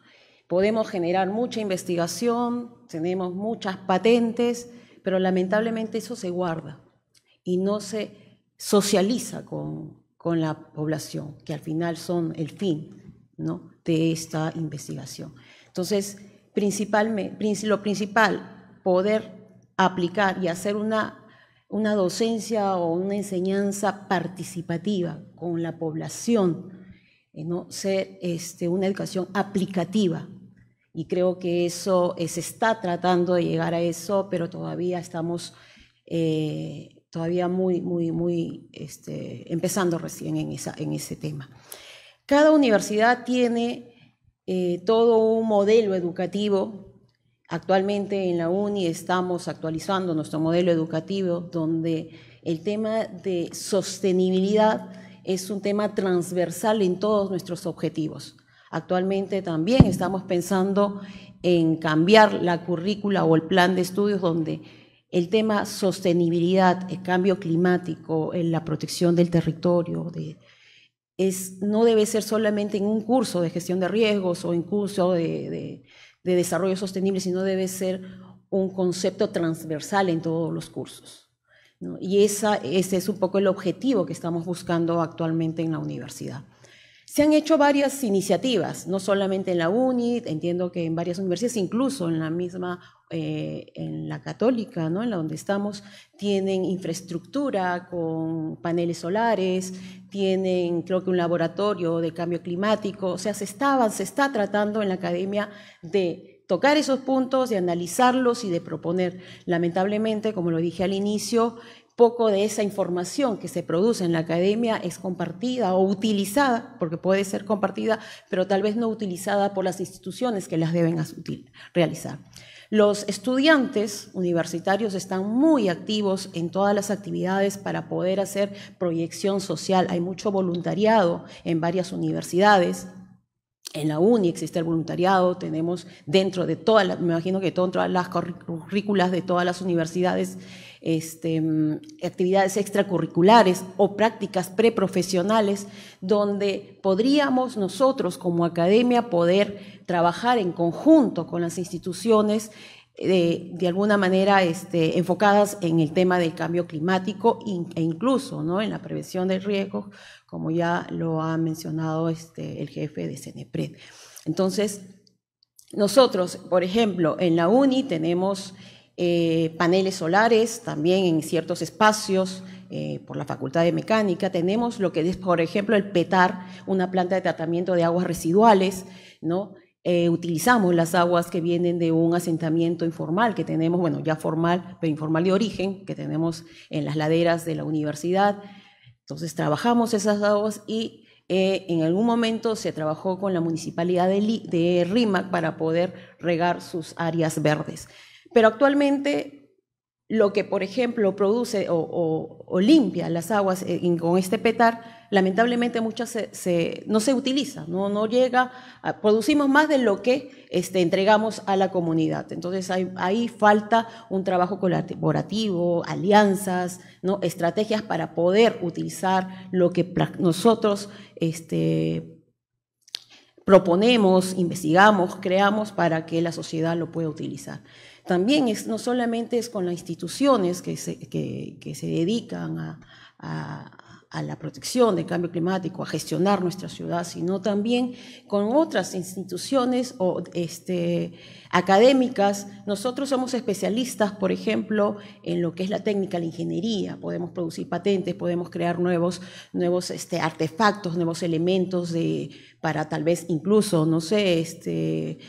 Podemos generar mucha investigación, tenemos muchas patentes, pero lamentablemente eso se guarda y no se socializa con la población, que al final son el fin, ¿no?, de esta investigación. Entonces, lo principal, poder aplicar y hacer una docencia o una enseñanza participativa con la población, ¿no?, ser una educación aplicativa. Y creo que eso se está tratando de llegar a eso, pero todavía estamos todavía muy empezando recién en ese tema. Cada universidad tiene todo un modelo educativo. Actualmente en la UNI estamos actualizando nuestro modelo educativo, donde el tema de sostenibilidad es un tema transversal en todos nuestros objetivos. Actualmente también estamos pensando en cambiar la currícula o el plan de estudios donde el tema sostenibilidad, el cambio climático, la protección del territorio, no debe ser solamente en un curso de gestión de riesgos o en curso de desarrollo sostenible, sino debe ser un concepto transversal en todos los cursos, ¿no? Y ese es un poco el objetivo que estamos buscando actualmente en la universidad. Se han hecho varias iniciativas, no solamente en la UNI, entiendo que en varias universidades, incluso en la misma, en la Católica, ¿no?, en la donde estamos, tienen infraestructura con paneles solares, tienen creo que un laboratorio de cambio climático, o sea, se está tratando en la academia de tocar esos puntos, de analizarlos y de proponer. Lamentablemente, como lo dije al inicio, poco de esa información que se produce en la academia es compartida o utilizada, porque puede ser compartida, pero tal vez no utilizada por las instituciones que las deben realizar. Los estudiantes universitarios están muy activos en todas las actividades para poder hacer proyección social. Hay mucho voluntariado en varias universidades. En la UNI existe el voluntariado, tenemos dentro de todas las, me imagino que todas las currículas de todas las universidades, actividades extracurriculares o prácticas preprofesionales, donde podríamos nosotros como academia poder trabajar en conjunto con las instituciones de alguna manera enfocadas en el tema del cambio climático e incluso, ¿no?, en la prevención del riesgo, como ya lo ha mencionado el jefe de CENEPRED. Entonces, nosotros, por ejemplo, en la UNI tenemos paneles solares también en ciertos espacios, por la Facultad de Mecánica. Tenemos lo que es, por ejemplo, el PETAR, una planta de tratamiento de aguas residuales, ¿no? Utilizamos las aguas que vienen de un asentamiento informal que tenemos, bueno, ya formal, pero informal de origen, que tenemos en las laderas de la universidad. Entonces trabajamos esas aguas y en algún momento se trabajó con la municipalidad de Rímac para poder regar sus áreas verdes. Pero actualmente lo que, por ejemplo, produce o limpia las aguas con este PETAR, lamentablemente muchas no se utiliza, no llega, producimos más de lo que entregamos a la comunidad. Entonces ahí falta un trabajo colaborativo, alianzas, ¿no?, estrategias para poder utilizar lo que nosotros proponemos, investigamos, creamos para que la sociedad lo pueda utilizar. También no solamente es con las instituciones que se dedican a la protección del cambio climático, a gestionar nuestra ciudad, sino también con otras instituciones académicas. Nosotros somos especialistas, por ejemplo, en lo que es la técnica, la ingeniería. Podemos producir patentes, podemos crear nuevos artefactos, nuevos elementos para tal vez incluso, no sé,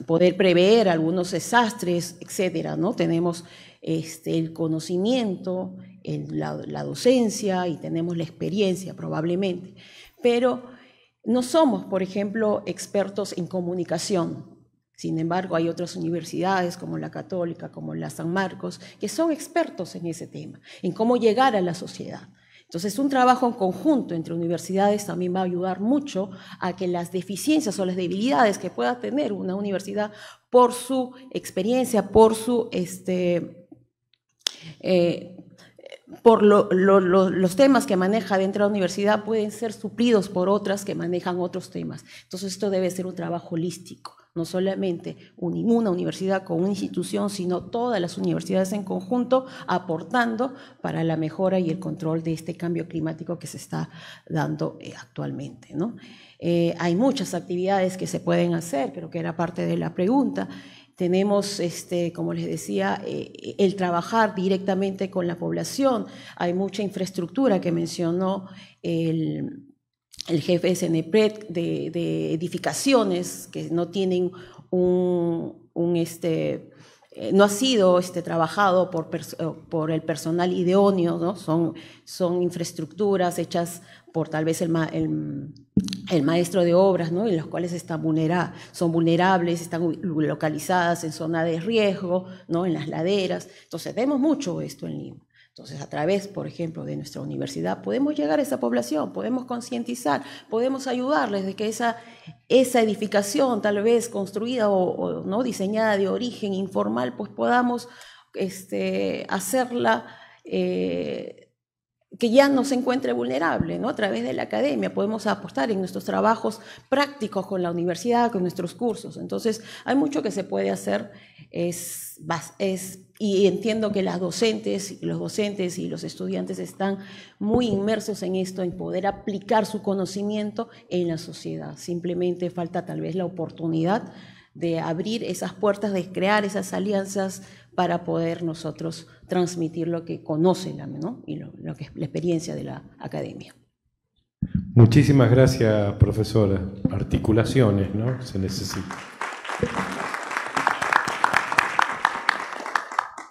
poder prever algunos desastres, etcétera, ¿no? Tenemos el conocimiento, la docencia y tenemos la experiencia probablemente, pero no somos, por ejemplo, expertos en comunicación. Sin embargo, hay otras universidades como la Católica, como la San Marcos, que son expertos en ese tema, en cómo llegar a la sociedad. Entonces, un trabajo en conjunto entre universidades también va a ayudar mucho a que las deficiencias o las debilidades que pueda tener una universidad por su experiencia, por su por los temas que maneja dentro de la universidad pueden ser suplidos por otras que manejan otros temas. Entonces, esto debe ser un trabajo holístico, no solamente una universidad con una institución, sino todas las universidades en conjunto aportando para la mejora y el control de este cambio climático que se está dando actualmente, ¿no? Hay muchas actividades que se pueden hacer, creo que era parte de la pregunta. Tenemos, como les decía, el trabajar directamente con la población. Hay mucha infraestructura que mencionó el jefe de CENEPRED de edificaciones que no tienen no ha sido trabajado por el personal idóneo, ¿no? Son infraestructuras hechas por tal vez el maestro de obras, ¿no?, en las cuales son vulnerables, están localizadas en zona de riesgo, ¿no?, en las laderas. Entonces, vemos mucho esto en Lima. Entonces, a través, por ejemplo, de nuestra universidad, podemos llegar a esa población, podemos concientizar, podemos ayudarles de que esa edificación, tal vez construida o no diseñada de origen informal, pues podamos hacerla que ya no se encuentre vulnerable, ¿no? A través de la academia podemos apostar en nuestros trabajos prácticos con la universidad, con nuestros cursos. Entonces, hay mucho que se puede hacer y entiendo que los docentes y los estudiantes están muy inmersos en esto, en poder aplicar su conocimiento en la sociedad. Simplemente falta tal vez la oportunidad de abrir esas puertas, de crear esas alianzas para poder nosotros transmitir lo que conocen, ¿no?, y lo que es la experiencia de la academia. Muchísimas gracias, profesora. Articulaciones, ¿no?, se necesita.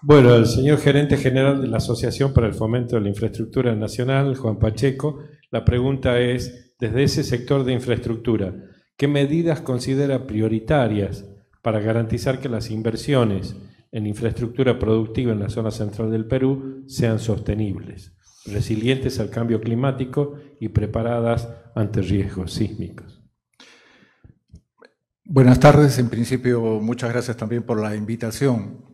Bueno, el señor gerente general de la Asociación para el Fomento de la Infraestructura Nacional, Juan Pacheco, la pregunta es, desde ese sector de infraestructura, ¿qué medidas considera prioritarias para garantizar que las inversiones en infraestructura productiva en la zona central del Perú sean sostenibles, resilientes al cambio climático y preparadas ante riesgos sísmicos. Buenas tardes. En principio, muchas gracias también por la invitación.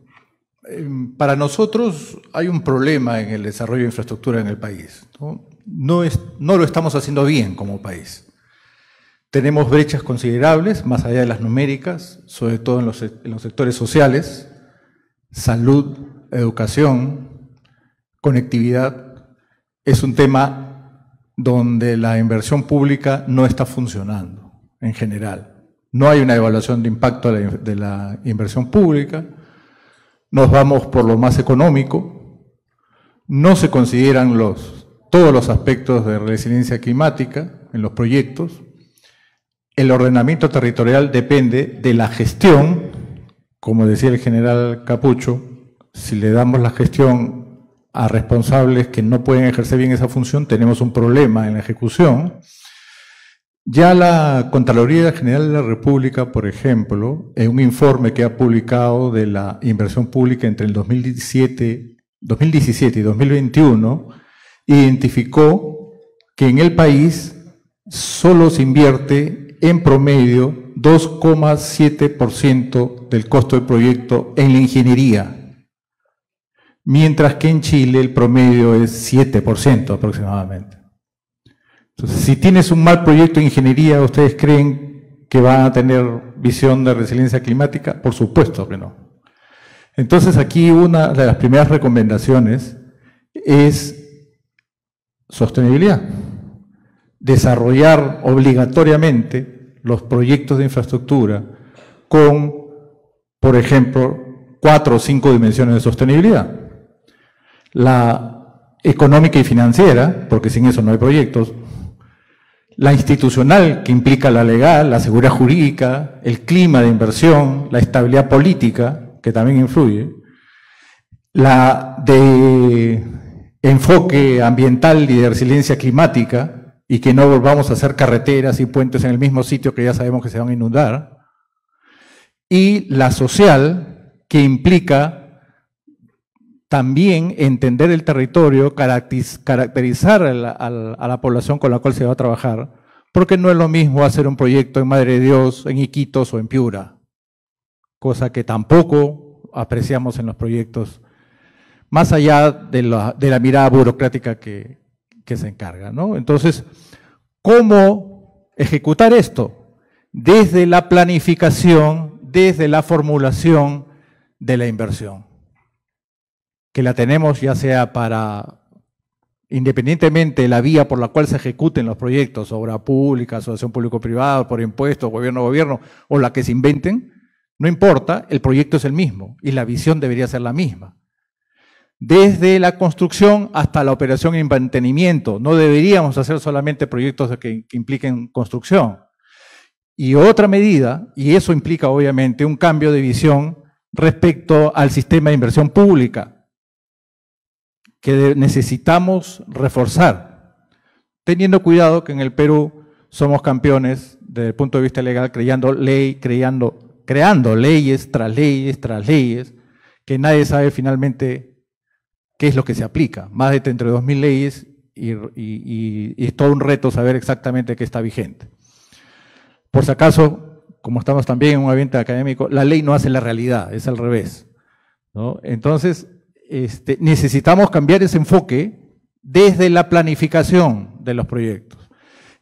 Para nosotros hay un problema en el desarrollo de infraestructura en el país, ¿no? No lo estamos haciendo bien como país. Tenemos brechas considerables, más allá de las numéricas, sobre todo en los sectores sociales, salud, educación, conectividad. Es un tema donde la inversión pública no está funcionando en general. No hay una evaluación de impacto de la inversión pública. Nos vamos por lo más económico. No se consideran todos los aspectos de resiliencia climática en los proyectos. El ordenamiento territorial depende de la gestión, como decía el general Capucho. Si le damos la gestión a responsables que no pueden ejercer bien esa función, tenemos un problema en la ejecución. Ya la Contraloría General de la República, por ejemplo, en un informe que ha publicado de la inversión pública entre el 2017 y 2021, identificó que en el país solo se invierte en promedio 2,7% del costo del proyecto en la ingeniería, mientras que en Chile el promedio es 7% aproximadamente. Entonces, si tienes un mal proyecto de ingeniería, ¿ustedes creen que van a tener visión de resiliencia climática? Por supuesto que no. Entonces, aquí una de las primeras recomendaciones es sostenibilidad. Desarrollar obligatoriamente los proyectos de infraestructura con, por ejemplo, 4 o 5 dimensiones de sostenibilidad. La económica y financiera, porque sin eso no hay proyectos. La institucional, que implica la legal, la seguridad jurídica, el clima de inversión, la estabilidad política, que también influye. La de enfoque ambiental y de resiliencia climática, y que no volvamos a hacer carreteras y puentes en el mismo sitio que ya sabemos que se van a inundar. Y la social, que implica también entender el territorio, caracterizar a la población con la cual se va a trabajar, porque no es lo mismo hacer un proyecto en Madre de Dios, en Iquitos o en Piura, cosa que tampoco apreciamos en los proyectos, más allá de la mirada burocrática que se encarga, ¿no? Entonces, ¿cómo ejecutar esto? Desde la planificación, desde la formulación de la inversión, que la tenemos ya sea para, independientemente de la vía por la cual se ejecuten los proyectos, obra pública, asociación público-privada, por impuestos, gobierno, o la que se inventen, no importa, el proyecto es el mismo y la visión debería ser la misma. Desde la construcción hasta la operación y mantenimiento. No deberíamos hacer solamente proyectos que impliquen construcción. Y otra medida, y eso implica obviamente un cambio de visión respecto al sistema de inversión pública, que necesitamos reforzar, teniendo cuidado que en el Perú somos campeones desde el punto de vista legal, creando leyes tras leyes tras leyes, que nadie sabe finalmente qué es lo que se aplica. Más de 32.000 leyes y es todo un reto saber exactamente qué está vigente. Por si acaso, como estamos también en un ambiente académico, la ley no hace la realidad, es al revés, ¿no? Entonces, necesitamos cambiar ese enfoque desde la planificación de los proyectos.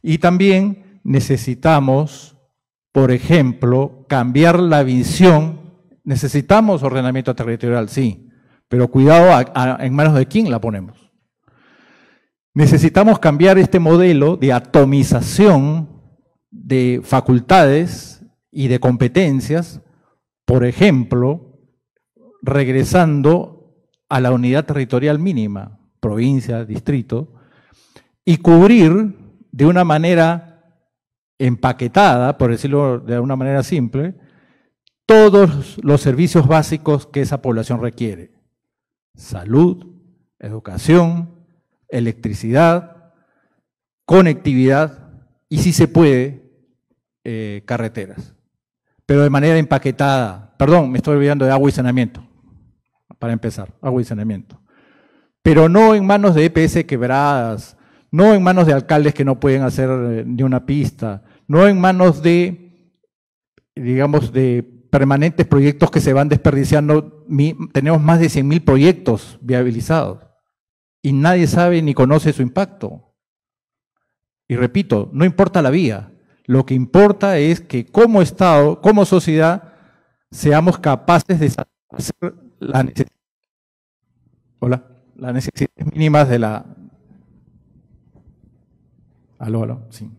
Y también necesitamos, por ejemplo, cambiar la visión. Necesitamos ordenamiento territorial, sí, pero cuidado en manos de quién la ponemos. Necesitamos cambiar este modelo de atomización de facultades y de competencias, por ejemplo, regresando a la unidad territorial mínima, provincia, distrito, y cubrir de una manera empaquetada, por decirlo de una manera simple, todos los servicios básicos que esa población requiere. Salud, educación, electricidad, conectividad y, si se puede, carreteras. pero de manera empaquetada. Perdón, me estoy olvidando de agua y saneamiento, para empezar, agua y saneamiento. Pero no en manos de EPS quebradas, no en manos de alcaldes que no pueden hacer ni una pista, no en manos de, digamos, de permanentes proyectos que se van desperdiciando. Tenemos más de 100.000 proyectos viabilizados y nadie sabe ni conoce su impacto. Y repito, no importa la vía, lo que importa es que como Estado, como sociedad, seamos capaces de satisfacer las necesidades mínimas de la... Sí.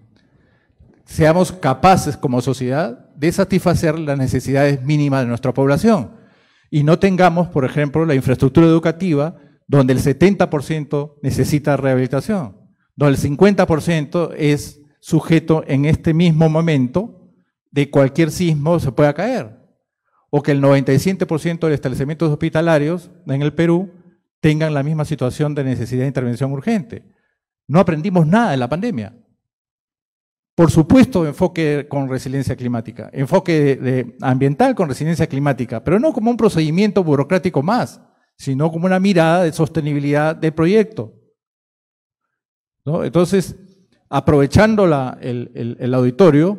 Seamos capaces como sociedad de satisfacer las necesidades mínimas de nuestra población y no tengamos, por ejemplo, la infraestructura educativa donde el 70% necesita rehabilitación, donde el 50% es sujeto en este mismo momento de cualquier sismo se pueda caer, o que el 97% de los establecimientos hospitalarios en el Perú tengan la misma situación de necesidad de intervención urgente. No aprendimos nada de la pandemia. Por supuesto, enfoque con resiliencia climática, enfoque ambiental con resiliencia climática, pero no como un procedimiento burocrático más, sino como una mirada de sostenibilidad del proyecto, ¿no? Entonces, aprovechando el auditorio,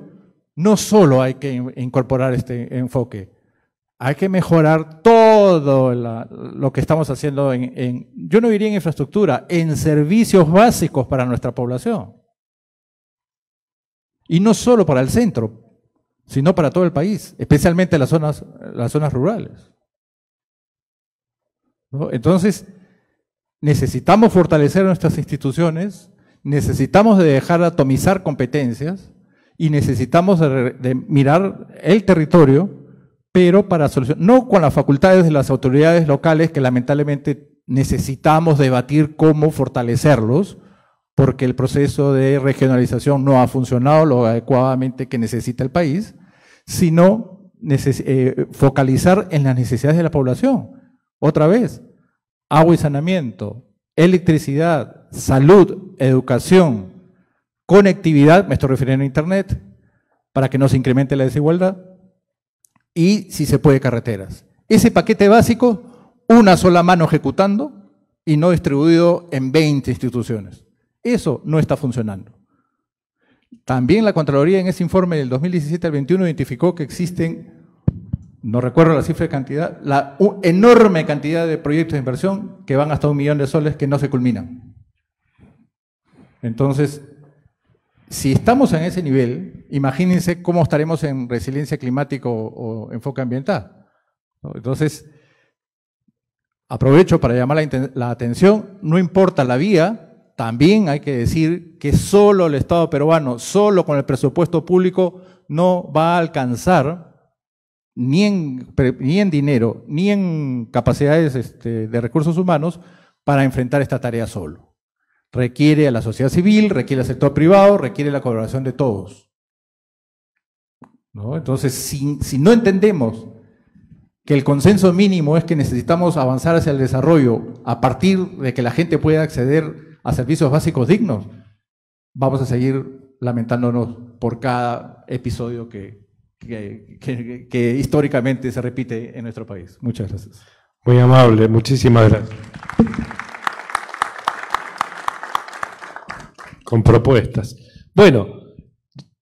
no solo hay que incorporar este enfoque, hay que mejorar todo lo que estamos haciendo yo no diría en infraestructura, en servicios básicos para nuestra población. Y no solo para el centro, sino para todo el país, especialmente las zonas rurales, ¿no? Entonces, necesitamos fortalecer nuestras instituciones, necesitamos de dejar de atomizar competencias y necesitamos de mirar el territorio, pero para solucionar, no con las facultades de las autoridades locales, que lamentablemente necesitamos debatir cómo fortalecerlos, porque el proceso de regionalización no ha funcionado lo adecuadamente que necesita el país, sino focalizar en las necesidades de la población. Otra vez, agua y saneamiento, electricidad, salud, educación, conectividad, me estoy refiriendo a Internet, para que no se incremente la desigualdad, y si se puede carreteras. Ese paquete básico, una sola mano ejecutando y no distribuido en 20 instituciones. Eso no está funcionando. También la Contraloría en ese informe del 2017 al 21 identificó que existen, no recuerdo la cifra de cantidad, la enorme cantidad de proyectos de inversión que van hasta 1 millón de soles que no se culminan. Entonces, si estamos en ese nivel, imagínense cómo estaremos en resiliencia climática o enfoque ambiental, ¿no? Entonces, aprovecho para llamar la atención, no importa la vía, también hay que decir que solo el Estado peruano, solo con el presupuesto público, no va a alcanzar ni en dinero, ni en capacidades de recursos humanos para enfrentar esta tarea solo. Requiere a la sociedad civil, requiere al sector privado, requiere la colaboración de todos, ¿no? Entonces, si no entendemos que el consenso mínimo es que necesitamos avanzar hacia el desarrollo a partir de que la gente pueda acceder a servicios básicos dignos, vamos a seguir lamentándonos por cada episodio que históricamente se repite en nuestro país. Muchas gracias. Muy amable, muchísimas gracias. Con propuestas. Bueno,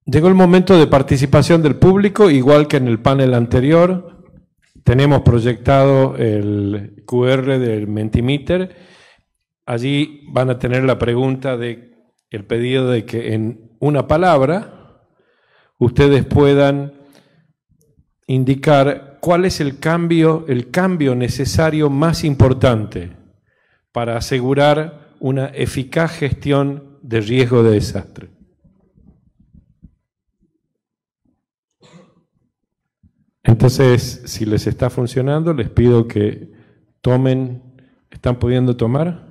llegó el momento de participación del público, igual que en el panel anterior. Tenemos proyectado el QR del Mentimeter. Allí van a tener la pregunta el pedido de que en una palabra ustedes puedan indicar cuál es el cambio necesario más importante para asegurar una eficaz gestión de riesgo de desastre. Entonces, si les está funcionando, les pido que tomen, ¿están pudiendo tomar?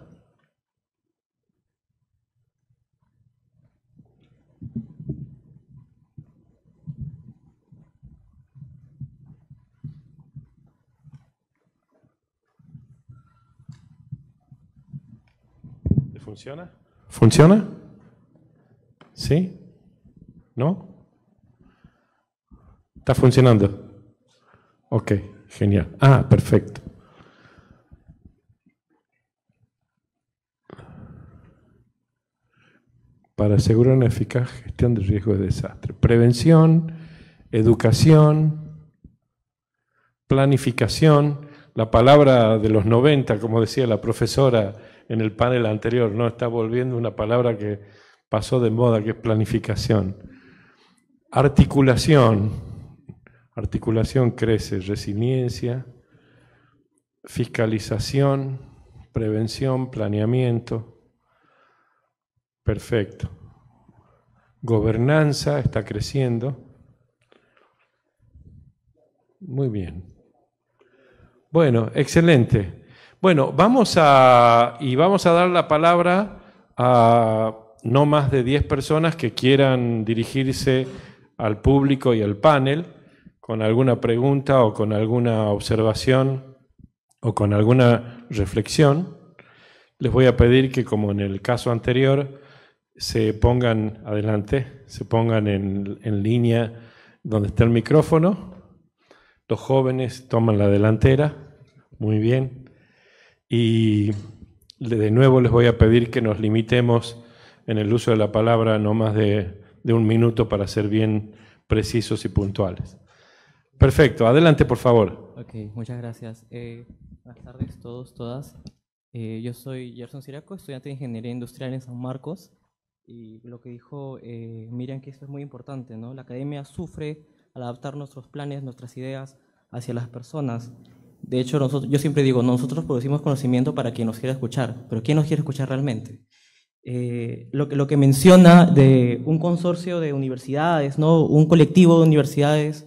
¿Funciona? ¿Funciona? ¿Sí? ¿No? ¿Está funcionando? Ok, genial. Ah, perfecto. Para asegurar una eficaz gestión de riesgos de desastre. Prevención, educación, planificación. La palabra de los 90, como decía la profesora en el panel anterior, no está volviendo una palabra que pasó de moda, que es planificación. Articulación. Articulación crece, resiliencia, fiscalización, prevención, planeamiento. Perfecto. Gobernanza está creciendo. Muy bien. Bueno, excelente. Bueno, vamos a dar la palabra a no más de 10 personas que quieran dirigirse al público y al panel con alguna pregunta o con alguna observación o con alguna reflexión. Les voy a pedir que, como en el caso anterior, se pongan adelante, se pongan en línea donde está el micrófono. Los jóvenes toman la delantera. Muy bien. Y de nuevo les voy a pedir que nos limitemos en el uso de la palabra no más de 1 minuto para ser bien precisos y puntuales. Perfecto. Adelante, por favor. Ok, muchas gracias. Buenas tardes a todos, todas. Yo soy Gerson Siraco, estudiante de Ingeniería Industrial en San Marcos. Y lo que dijo Miriam, que esto es muy importante, ¿no? La academia sufre al adaptar nuestros planes, nuestras ideas hacia las personas. De hecho, yo siempre digo, nosotros producimos conocimiento para quien nos quiera escuchar, pero ¿quién nos quiere escuchar realmente? Lo que menciona de un consorcio de universidades, ¿no? Un colectivo de universidades,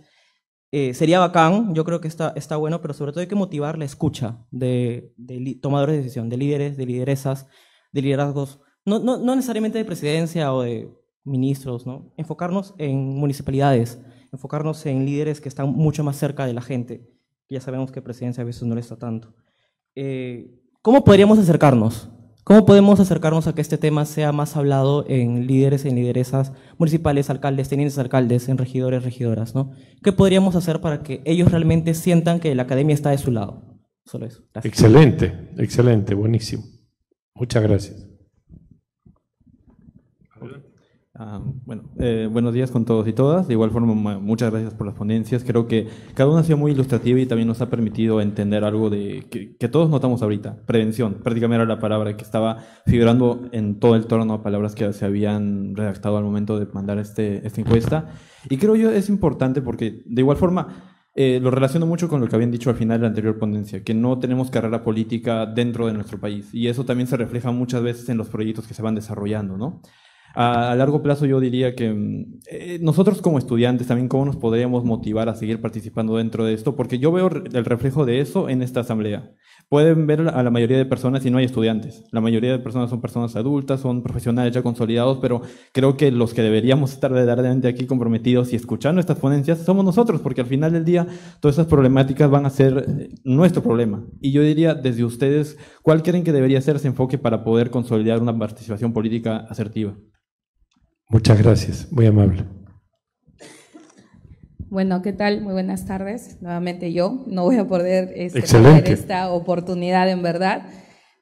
sería bacán, yo creo que está bueno, pero sobre todo hay que motivar la escucha de tomadores de decisión, de líderes, de lideresas, de liderazgos, no necesariamente de presidencia o de ministros, ¿no? Enfocarnos en municipalidades, enfocarnos en líderes que están mucho más cerca de la gente, que ya sabemos que presidencia a veces no le está tanto. ¿Cómo podríamos acercarnos? ¿Cómo podemos acercarnos a que este tema sea más hablado en líderes, en lideresas municipales, alcaldes, tenientes alcaldes, en regidores, regidoras, ¿no? ¿Qué podríamos hacer para que ellos realmente sientan que la academia está de su lado? Solo eso. Gracias. Excelente, excelente, buenísimo. Muchas gracias. Buenos días con todos y todas. De igual forma, muchas gracias por las ponencias. Creo que cada una ha sido muy ilustrativa y también nos ha permitido entender algo de que todos notamos ahorita. Prevención, prácticamente era la palabra que estaba figurando en todo el torno a palabras que se habían redactado al momento de mandar esta encuesta. Y creo yo es importante porque de igual forma lo relaciono mucho con lo que habían dicho al final de la anterior ponencia, que no tenemos carrera política dentro de nuestro país. Y eso también se refleja muchas veces en los proyectos que se van desarrollando, ¿no? A largo plazo yo diría que nosotros como estudiantes también cómo nos podríamos motivar a seguir participando dentro de esto, porque yo veo el reflejo de eso en esta asamblea. Pueden ver a la mayoría de personas y no hay estudiantes. La mayoría de personas son personas adultas, son profesionales ya consolidados, pero creo que los que deberíamos estar verdaderamente aquí comprometidos y escuchando estas ponencias somos nosotros, porque al final del día todas esas problemáticas van a ser nuestro problema. Y yo diría desde ustedes, ¿cuál creen que debería ser ese enfoque para poder consolidar una participación política asertiva? Muchas gracias, muy amable. Bueno, ¿qué tal? Muy buenas tardes. Nuevamente yo. No voy a poder perder esta oportunidad en verdad,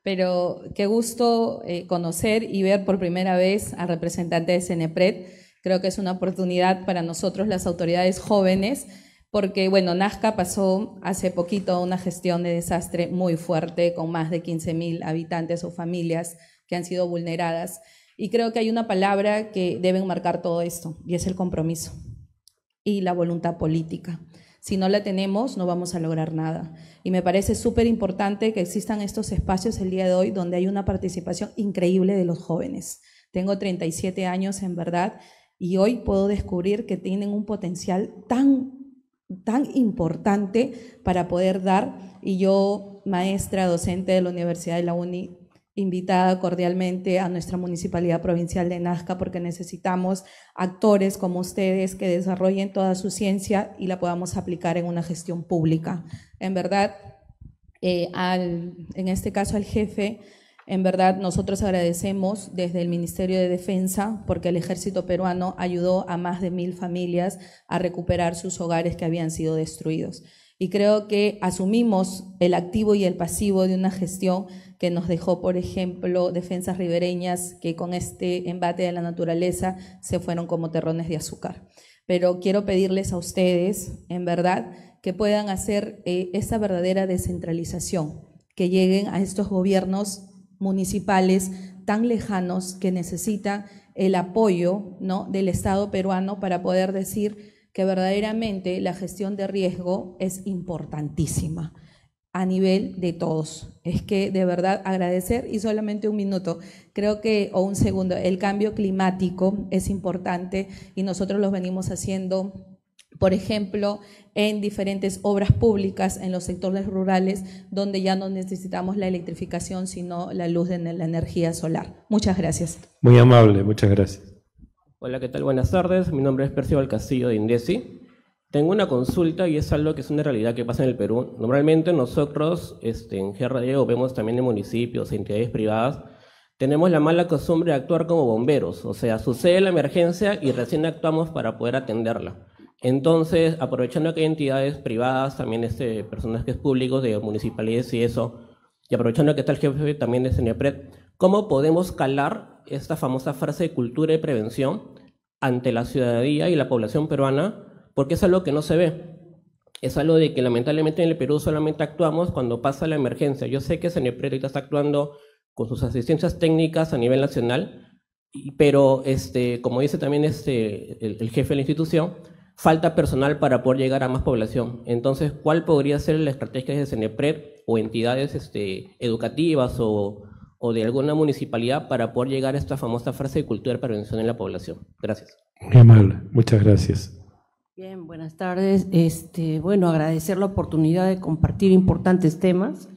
pero qué gusto conocer y ver por primera vez al representante de CENEPRED. Creo que es una oportunidad para nosotros, las autoridades jóvenes, porque bueno, Nazca pasó hace poquito una gestión de desastre muy fuerte con más de 15.000 habitantes o familias que han sido vulneradas. Y creo que hay una palabra que debe enmarcar todo esto, y es el compromiso y la voluntad política. Si no la tenemos, no vamos a lograr nada. Y me parece súper importante que existan estos espacios el día de hoy donde hay una participación increíble de los jóvenes. Tengo 37 años en verdad, y hoy puedo descubrir que tienen un potencial tan importante para poder dar. Y yo, maestra, docente de la Universidad de la UNI, invitada cordialmente a nuestra Municipalidad Provincial de Nazca, porque necesitamos actores como ustedes que desarrollen toda su ciencia y la podamos aplicar en una gestión pública. En verdad, en este caso al jefe, En verdad, nosotros agradecemos desde el Ministerio de Defensa porque el Ejército peruano ayudó a más de 1000 familias a recuperar sus hogares que habían sido destruidos. Y creo que asumimos el activo y el pasivo de una gestión que nos dejó, por ejemplo, defensas ribereñas que con este embate de la naturaleza se fueron como terrones de azúcar. Pero quiero pedirles a ustedes, en verdad, que puedan hacer esta verdadera descentralización, que lleguen a estos gobiernos municipales tan lejanos que necesitan el apoyo, ¿no?, del Estado peruano para poder decir que verdaderamente la gestión de riesgo es importantísima a nivel de todos. Es que de verdad agradecer, y solamente un minuto, creo que, o un segundo, el cambio climático es importante y nosotros lo venimos haciendo, por ejemplo, en diferentes obras públicas en los sectores rurales donde ya no necesitamos la electrificación sino la luz de la energía solar. Muchas gracias. Muy amable, muchas gracias. Hola, ¿qué tal? Buenas tardes. Mi nombre es Percival Castillo de Indesi. Tengo una consulta y es algo que es una realidad que pasa en el Perú. Normalmente nosotros en GRD, o vemos también en municipios, entidades privadas, tenemos la mala costumbre de actuar como bomberos. O sea, sucede la emergencia y recién actuamos para poder atenderla. Entonces, aprovechando que hay entidades privadas, también personajes públicos de municipalidades y eso, y aprovechando que está el jefe también de CENEPRED, ¿cómo podemos calar esta famosa frase de cultura y prevención ante la ciudadanía y la población peruana? Porque es algo que no se ve. Es algo de que lamentablemente en el Perú solamente actuamos cuando pasa la emergencia. Yo sé que CENEPRED ahorita está actuando con sus asistencias técnicas a nivel nacional, pero como dice también el jefe de la institución, falta personal para poder llegar a más población. Entonces, ¿cuál podría ser la estrategia de CENEPRED o entidades educativas o de alguna municipalidad para poder llegar a esta famosa frase de cultura de prevención en la población? Gracias. Muy amable, muchas gracias. Bien, buenas tardes. Bueno, agradecer la oportunidad de compartir importantes temas.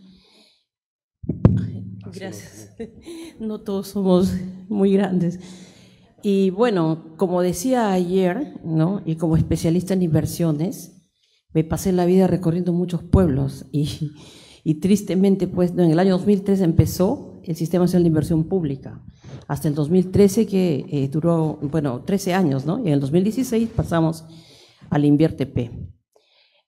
Gracias. No todos somos muy grandes. Y bueno, como decía ayer, ¿no?, y como especialista en inversiones, me pasé la vida recorriendo muchos pueblos y tristemente, pues, en el año 2003 empezó el Sistema Nacional de Inversión Pública, hasta el 2013 que duró, bueno, 13 años, ¿no? Y en el 2016 pasamos al INVIERTE-P.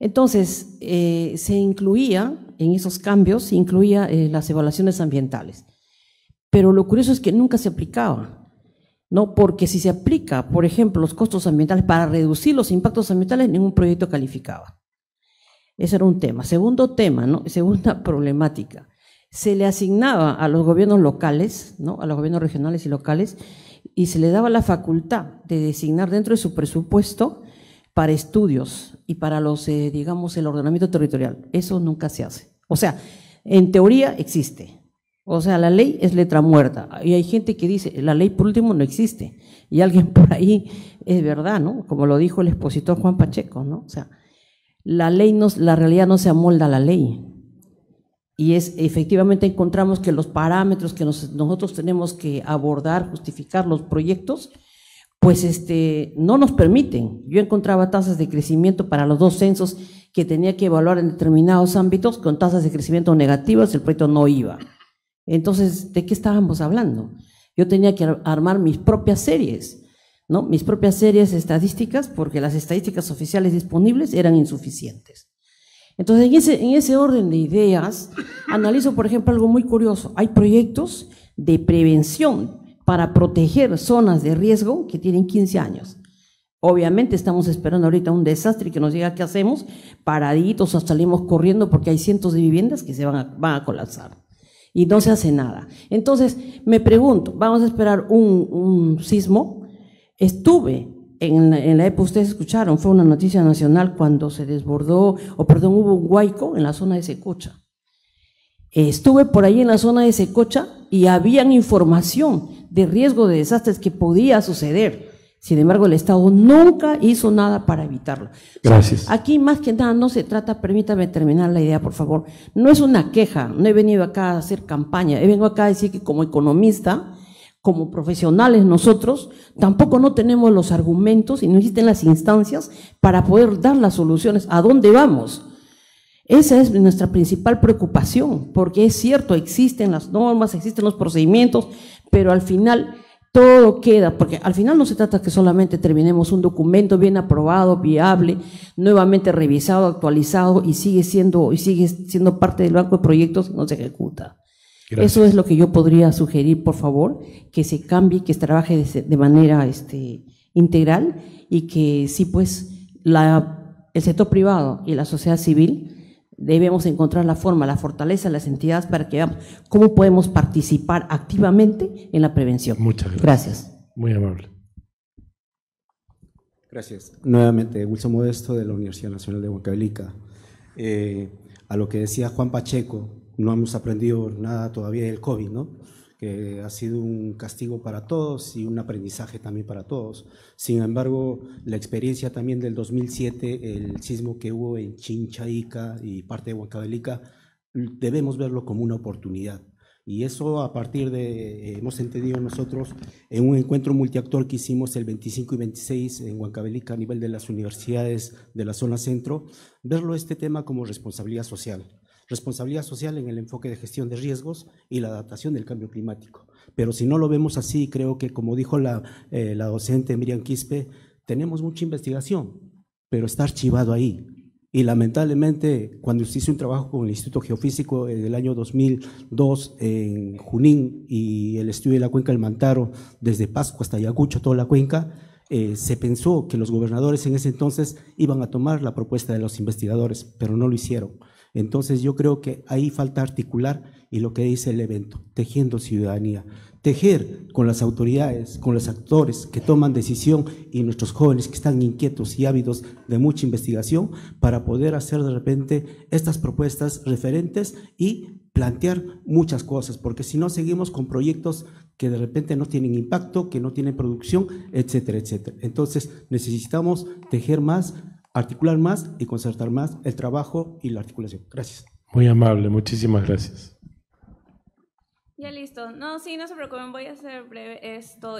Entonces, se incluía, en esos cambios, se incluía las evaluaciones ambientales. Pero lo curioso es que nunca se aplicaba, ¿no? Porque si se aplica, por ejemplo, los costos ambientales para reducir los impactos ambientales, ningún proyecto calificaba. Ese era un tema. Segundo tema, ¿no? Segunda problemática. Se le asignaba a los gobiernos locales, ¿no?, a los gobiernos regionales y locales, y se le daba la facultad de designar dentro de su presupuesto para estudios y para los, digamos, el ordenamiento territorial. Eso nunca se hace. O sea, en teoría existe. O sea, la ley es letra muerta. Y hay gente que dice, la ley por último no existe. Y alguien por ahí, es verdad, ¿no?, como lo dijo el expositor Juan Pacheco, ¿no? O sea, la realidad no se amolda a la ley. Y efectivamente encontramos que los parámetros que nosotros tenemos que abordar, justificar los proyectos, pues no nos permiten. Yo encontraba tasas de crecimiento para los 2 censos que tenía que evaluar en determinados ámbitos con tasas de crecimiento negativas, el proyecto no iba. Entonces, ¿de qué estábamos hablando? Yo tenía que armar mis propias series, ¿no?, mis propias series estadísticas, porque las estadísticas oficiales disponibles eran insuficientes. Entonces, en ese orden de ideas, analizo, por ejemplo, algo muy curioso. Hay proyectos de prevención para proteger zonas de riesgo que tienen 15 años. Obviamente estamos esperando ahorita un desastre que nos diga qué hacemos, paraditos o salimos corriendo porque hay cientos de viviendas que se van a colapsar. Y no se hace nada. Entonces, me pregunto, vamos a esperar un sismo. Estuve en la época, ustedes escucharon, fue una noticia nacional cuando se desbordó, hubo un huaico en la zona de Secocha. Estuve por ahí en la zona de Secocha y habían información de riesgo de desastres que podía suceder. Sin embargo, el Estado nunca hizo nada para evitarlo. Gracias. O sea, aquí más que nada no se trata, permítame terminar la idea, por favor, no es una queja, no he venido acá a hacer campaña, he venido acá a decir que como economista, como profesionales nosotros, tampoco no tenemos los argumentos y no existen las instancias para poder dar las soluciones. ¿A dónde vamos? Esa es nuestra principal preocupación, porque es cierto, existen las normas, existen los procedimientos, pero al final todo queda, porque al final no se trata que solamente terminemos un documento bien aprobado, viable, nuevamente revisado, actualizado y sigue siendo parte del banco de proyectos y no se ejecuta. Gracias. Eso es lo que yo podría sugerir, por favor, que se cambie, que se trabaje de manera integral y que sí, pues, el sector privado y la sociedad civil debemos encontrar la forma, la fortaleza de las entidades para que veamos cómo podemos participar activamente en la prevención. Muchas gracias. Gracias. Muy amable. Gracias. Nuevamente, Wilson Modesto de la Universidad Nacional de Huancavelica. A lo que decía Juan Pacheco, no hemos aprendido nada todavía del COVID, ¿no? Que ha sido un castigo para todos y un aprendizaje también para todos. Sin embargo, la experiencia también del 2007, el sismo que hubo en Chincha Ica y parte de Huancavelica, debemos verlo como una oportunidad. Y eso a partir de, hemos entendido nosotros, en un encuentro multiactor que hicimos el 25 y 26 en Huancavelica a nivel de las universidades de la zona centro, verlo este tema como responsabilidad social. Responsabilidad social en el enfoque de gestión de riesgos y la adaptación del cambio climático. Pero si no lo vemos así, creo que, como dijo la docente Miriam Quispe, tenemos mucha investigación, pero está archivado ahí. Y lamentablemente, cuando se hizo un trabajo con el Instituto Geofísico en el año 2002 en Junín y el estudio de la cuenca del Mantaro, desde Pasco hasta Ayacucho, toda la cuenca, se pensó que los gobernadores en ese entonces iban a tomar la propuesta de los investigadores, pero no lo hicieron. Entonces yo creo que ahí falta articular y lo que dice el evento, tejiendo ciudadanía, tejer con las autoridades, con los actores que toman decisión y nuestros jóvenes que están inquietos y ávidos de mucha investigación para poder hacer de repente estas propuestas referentes y plantear muchas cosas, porque si no seguimos con proyectos que de repente no tienen impacto, que no tienen producción, etcétera, etcétera. Entonces necesitamos tejer más, articular más y concertar más el trabajo y la articulación. Gracias. Muy amable, muchísimas gracias. Ya listo. No, sí, no se preocupen, voy a ser breve.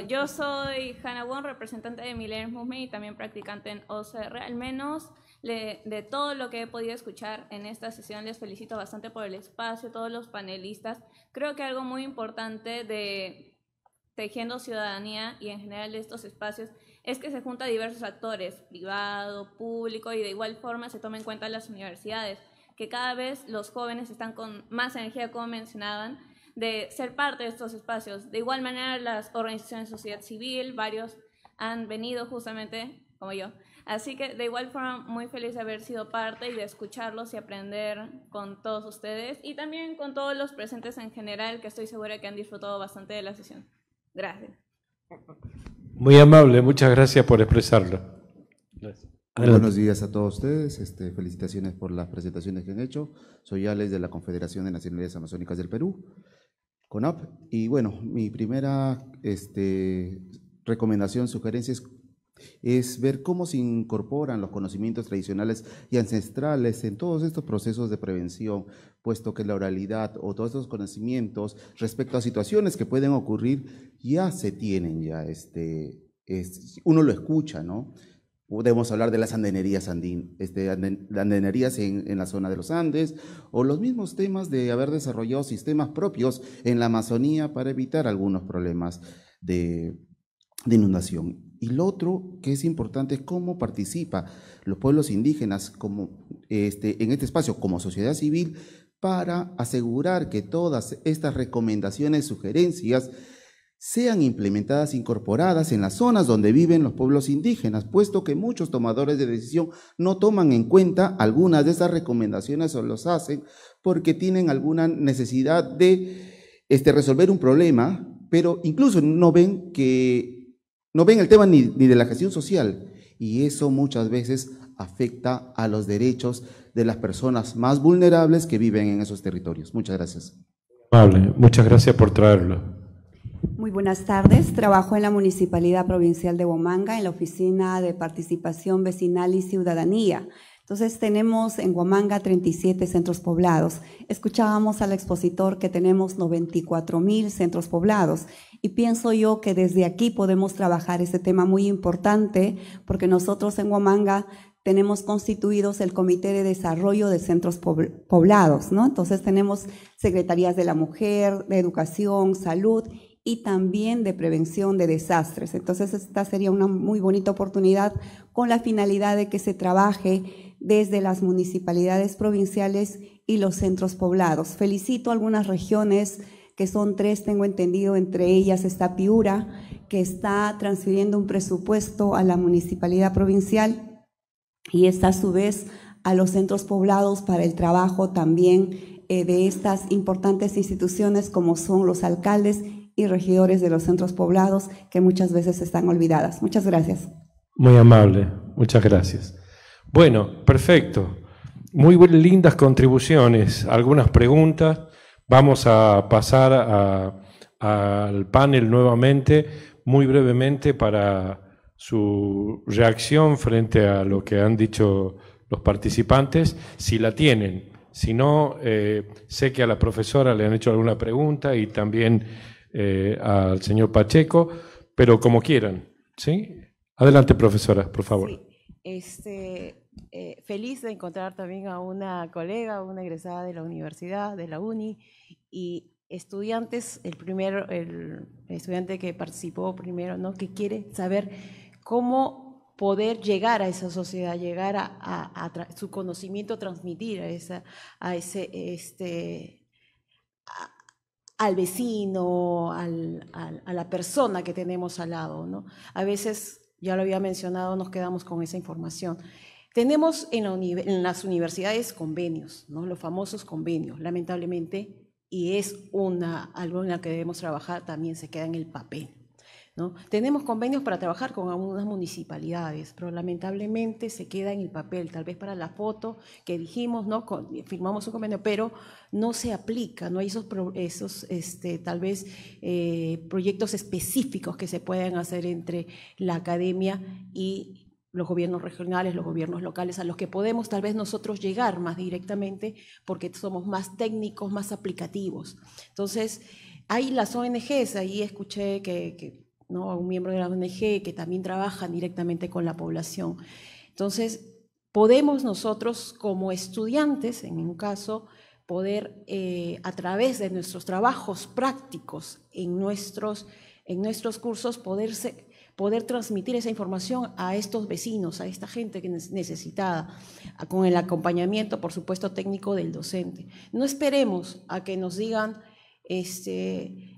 Yo soy Hannah Wong, representante de Millennium Movement y también practicante en OCR. Al menos de todo lo que he podido escuchar en esta sesión, les felicito bastante por el espacio, todos los panelistas. Creo que algo muy importante de Tejiendo Ciudadanía y en general de estos espacios es que se juntan diversos actores, privado, público, y de igual forma se toma en cuenta las universidades, que cada vez los jóvenes están con más energía, como mencionaban, de ser parte de estos espacios. De igual manera, las organizaciones de sociedad civil, varios han venido justamente como yo. Así que de igual forma muy feliz de haber sido parte y de escucharlos y aprender con todos ustedes y también con todos los presentes en general, que estoy segura que han disfrutado bastante de la sesión. Gracias. Muy amable, muchas gracias por expresarlo. Gracias. Buenos días a todos ustedes, felicitaciones por las presentaciones que han hecho. Soy Alex de la Confederación de Nacionalidades Amazónicas del Perú, CONAP, y bueno, mi primera recomendación, sugerencia es ver cómo se incorporan los conocimientos tradicionales y ancestrales en todos estos procesos de prevención, puesto que la oralidad o todos estos conocimientos respecto a situaciones que pueden ocurrir ya se tienen, uno lo escucha, ¿no? Podemos hablar de las andenerías andenerías en la zona de los Andes, o los mismos temas de haber desarrollado sistemas propios en la Amazonía para evitar algunos problemas de inundación. Y lo otro que es importante es cómo participa los pueblos indígenas en este espacio como sociedad civil para asegurar que todas estas recomendaciones, sugerencias, sean implementadas, incorporadas en las zonas donde viven los pueblos indígenas, puesto que muchos tomadores de decisión no toman en cuenta algunas de esas recomendaciones o los hacen porque tienen alguna necesidad de resolver un problema, pero incluso no ven el tema ni de la gestión social, y eso muchas veces afecta a los derechos de las personas más vulnerables que viven en esos territorios. Muchas gracias. Amable, muchas gracias por traerlo. Muy buenas tardes. Trabajo en la Municipalidad Provincial de Huamanga, en la Oficina de Participación Vecinal y Ciudadanía. Entonces tenemos en Huamanga 37 centros poblados. Escuchábamos al expositor que tenemos 94,000 centros poblados y pienso yo que desde aquí podemos trabajar ese tema muy importante porque nosotros en Huamanga tenemos constituidos el Comité de Desarrollo de Centros Poblados, ¿no? Entonces tenemos secretarías de la mujer, de educación, salud y también de prevención de desastres. Entonces esta sería una muy bonita oportunidad con la finalidad de que se trabaje desde las municipalidades provinciales y los centros poblados. Felicito a algunas regiones, que son 3, tengo entendido, entre ellas está Piura, que está transfiriendo un presupuesto a la municipalidad provincial y está a su vez a los centros poblados para el trabajo también de estas importantes instituciones como son los alcaldes y regidores de los centros poblados, que muchas veces están olvidadas. Muchas gracias. Muy amable, muchas gracias. Bueno, perfecto. Muy lindas contribuciones, algunas preguntas. Vamos a pasar al panel nuevamente, muy brevemente, para su reacción frente a lo que han dicho los participantes, si la tienen. Si no, sé que a la profesora le han hecho alguna pregunta y también al señor Pacheco, pero como quieran, ¿sí? Adelante, profesora, por favor. Sí. Feliz de encontrar también a una colega, una egresada de la universidad, de la UNI, y estudiantes, el estudiante que participó primero, ¿no?, que quiere saber cómo poder llegar a esa sociedad, llegar a su conocimiento, transmitir al vecino, a la persona que tenemos al lado, ¿no? A veces, ya lo había mencionado, nos quedamos con esa información. Tenemos en las universidades convenios, ¿no?, los famosos convenios, lamentablemente, y es algo en la que debemos trabajar, también se queda en el papel, ¿no? Tenemos convenios para trabajar con algunas municipalidades, pero lamentablemente se queda en el papel, tal vez para la foto que dijimos, ¿no?, firmamos un convenio, pero no se aplica, no hay esos tal vez proyectos específicos que se puedan hacer entre la academia y los gobiernos regionales, los gobiernos locales, a los que podemos tal vez nosotros llegar más directamente porque somos más técnicos, más aplicativos. Entonces, hay las ONGs, ahí escuché ¿no?, a un miembro de la ONG que también trabajan directamente con la población. Entonces, podemos nosotros como estudiantes, en un caso, poder a través de nuestros trabajos prácticos en nuestros cursos, poder transmitir esa información a estos vecinos, a esta gente que es necesitada, con el acompañamiento, por supuesto, técnico del docente. No esperemos a que nos digan,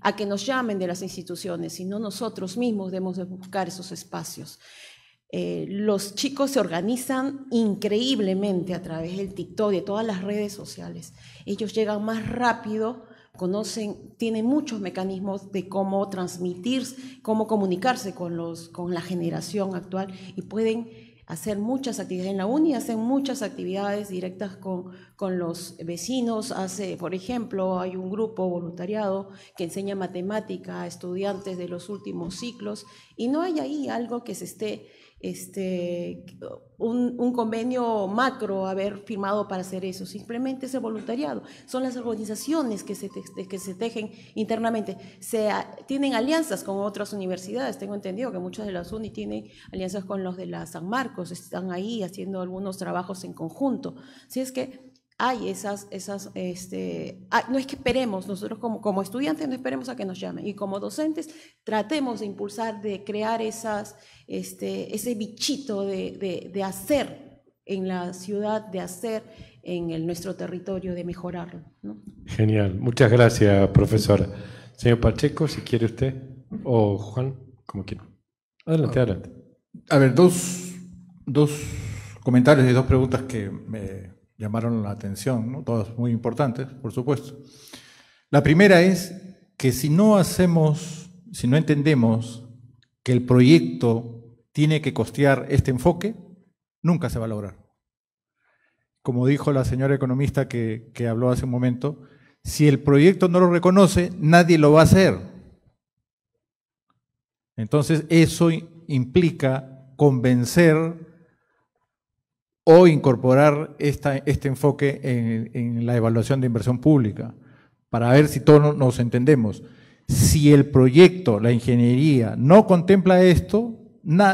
a que nos llamen de las instituciones, sino nosotros mismos debemos de buscar esos espacios. Los chicos se organizan increíblemente a través del TikTok, de todas las redes sociales. Ellos llegan más rápido, tienen muchos mecanismos de cómo transmitir, cómo comunicarse con la generación actual, y pueden hacer muchas actividades. En la UNI hacen muchas actividades directas con los vecinos. Por ejemplo, hay un grupo voluntariado que enseña matemática a estudiantes de los últimos ciclos, y no hay ahí algo que se esté un convenio macro haber firmado para hacer eso, simplemente ese voluntariado. Son las organizaciones que se tejen internamente. Tienen alianzas con otras universidades, tengo entendido que muchas de las UNI tienen alianzas con los de la San Marcos, están ahí haciendo algunos trabajos en conjunto. Así es que hay no es que esperemos, nosotros como estudiantes no esperemos a que nos llamen, y como docentes tratemos de impulsar, de crear ese bichito de hacer en la ciudad, de hacer en nuestro territorio, de mejorarlo, ¿no? Genial, muchas gracias, profesora. Señor Pacheco, si quiere usted, o Juan, como quiera. Adelante, adelante. A ver, dos comentarios y dos preguntas que me llamaron la atención, ¿no? Todas muy importantes, por supuesto. La primera es que si no entendemos que el proyecto tiene que costear este enfoque, nunca se va a lograr. Como dijo la señora economista que habló hace un momento, si el proyecto no lo reconoce, nadie lo va a hacer. Entonces, eso implica convencer o incorporar este enfoque en la evaluación de inversión pública, para ver si todos nos entendemos. Si el proyecto, la ingeniería, no contempla esto,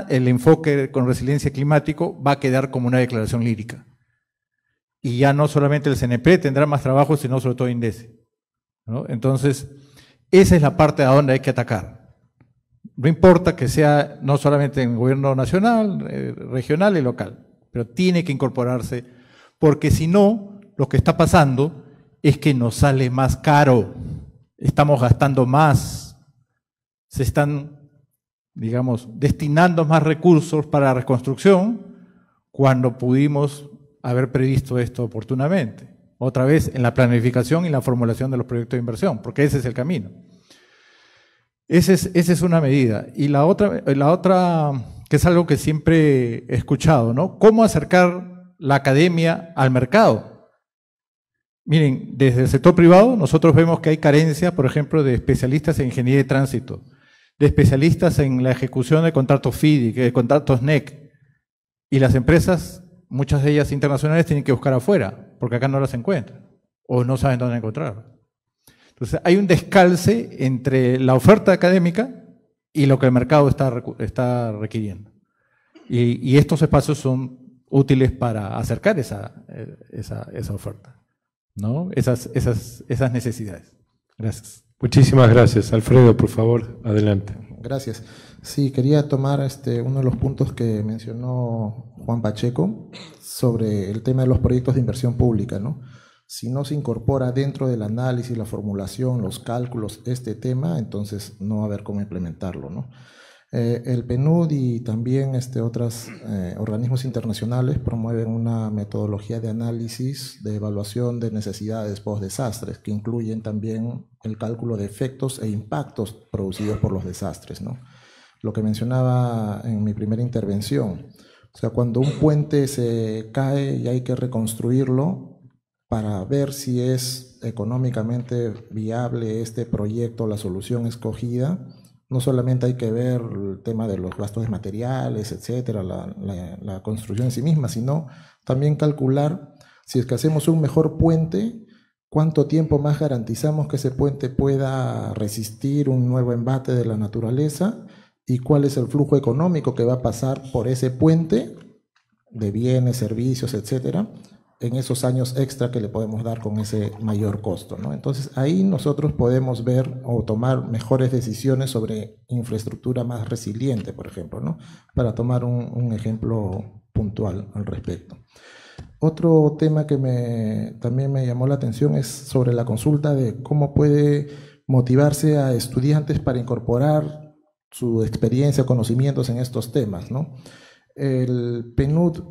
el enfoque con resiliencia climático va a quedar como una declaración lírica. Y ya no solamente el CNP tendrá más trabajo, sino sobre todo INDECI, ¿no? Entonces, esa es la parte a donde hay que atacar. No importa que sea no solamente en el gobierno nacional, regional y local, pero tiene que incorporarse, porque si no, lo que está pasando es que nos sale más caro, estamos gastando más, se están, digamos, destinando más recursos para la reconstrucción cuando pudimos haber previsto esto oportunamente. Otra vez en la planificación y la formulación de los proyectos de inversión, porque ese es el camino. Esa es una medida. Y la otra, que es algo que siempre he escuchado, ¿no? ¿Cómo acercar la academia al mercado? Miren, desde el sector privado nosotros vemos que hay carencia, por ejemplo, de especialistas en ingeniería de tránsito, de especialistas en la ejecución de contratos FIDI, de contratos NEC. Y las empresas, muchas de ellas internacionales, tienen que buscar afuera, porque acá no las encuentran, o no saben dónde encontrarlas. Entonces, hay un descalce entre la oferta académica y lo que el mercado está requiriendo. Y estos espacios son útiles para acercar esa oferta, ¿no? Esas necesidades. Gracias. Muchísimas gracias. Alfredo, por favor, adelante. Gracias. Sí, quería tomar uno de los puntos que mencionó Juan Pacheco sobre el tema de los proyectos de inversión pública, ¿no? Si no se incorpora dentro del análisis, la formulación, los cálculos, este tema, entonces no va a haber cómo implementarlo, ¿no? El PNUD y también otros organismos internacionales promueven una metodología de análisis, de evaluación de necesidades post-desastres, que incluyen también el cálculo de efectos e impactos producidos por los desastres, ¿no? Lo que mencionaba en mi primera intervención, o sea, cuando un puente se cae y hay que reconstruirlo, para ver si es económicamente viable este proyecto, la solución escogida, no solamente hay que ver el tema de los gastos de materiales, etcétera, la construcción en sí misma, sino también calcular si es que hacemos un mejor puente, cuánto tiempo más garantizamos que ese puente pueda resistir un nuevo embate de la naturaleza y cuál es el flujo económico que va a pasar por ese puente de bienes, servicios, etcétera, en esos años extra que le podemos dar con ese mayor costo, ¿no? Entonces ahí nosotros podemos ver o tomar mejores decisiones sobre infraestructura más resiliente, por ejemplo, ¿no? Para tomar un ejemplo puntual al respecto. Otro tema que también me llamó la atención es sobre la consulta de cómo puede motivarse a estudiantes para incorporar su experiencia, conocimientos en estos temas, ¿no? El PNUD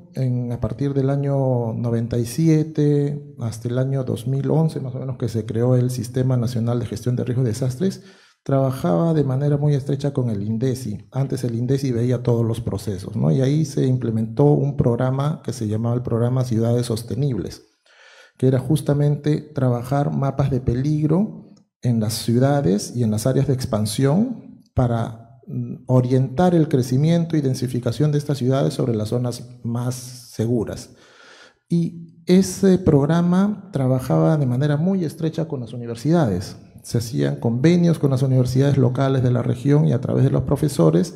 a partir del año 97 hasta el año 2011 más o menos que se creó el Sistema Nacional de Gestión de Riesgos y Desastres, trabajaba de manera muy estrecha con el INDECI. Antes el INDECI veía todos los procesos, ¿no? Y ahí se implementó un programa que se llamaba el Programa Ciudades Sostenibles, que era justamente trabajar mapas de peligro en las ciudades y en las áreas de expansión para orientar el crecimiento y densificación de estas ciudades sobre las zonas más seguras. Y ese programa trabajaba de manera muy estrecha con las universidades. Se hacían convenios con las universidades locales de la región y a través de los profesores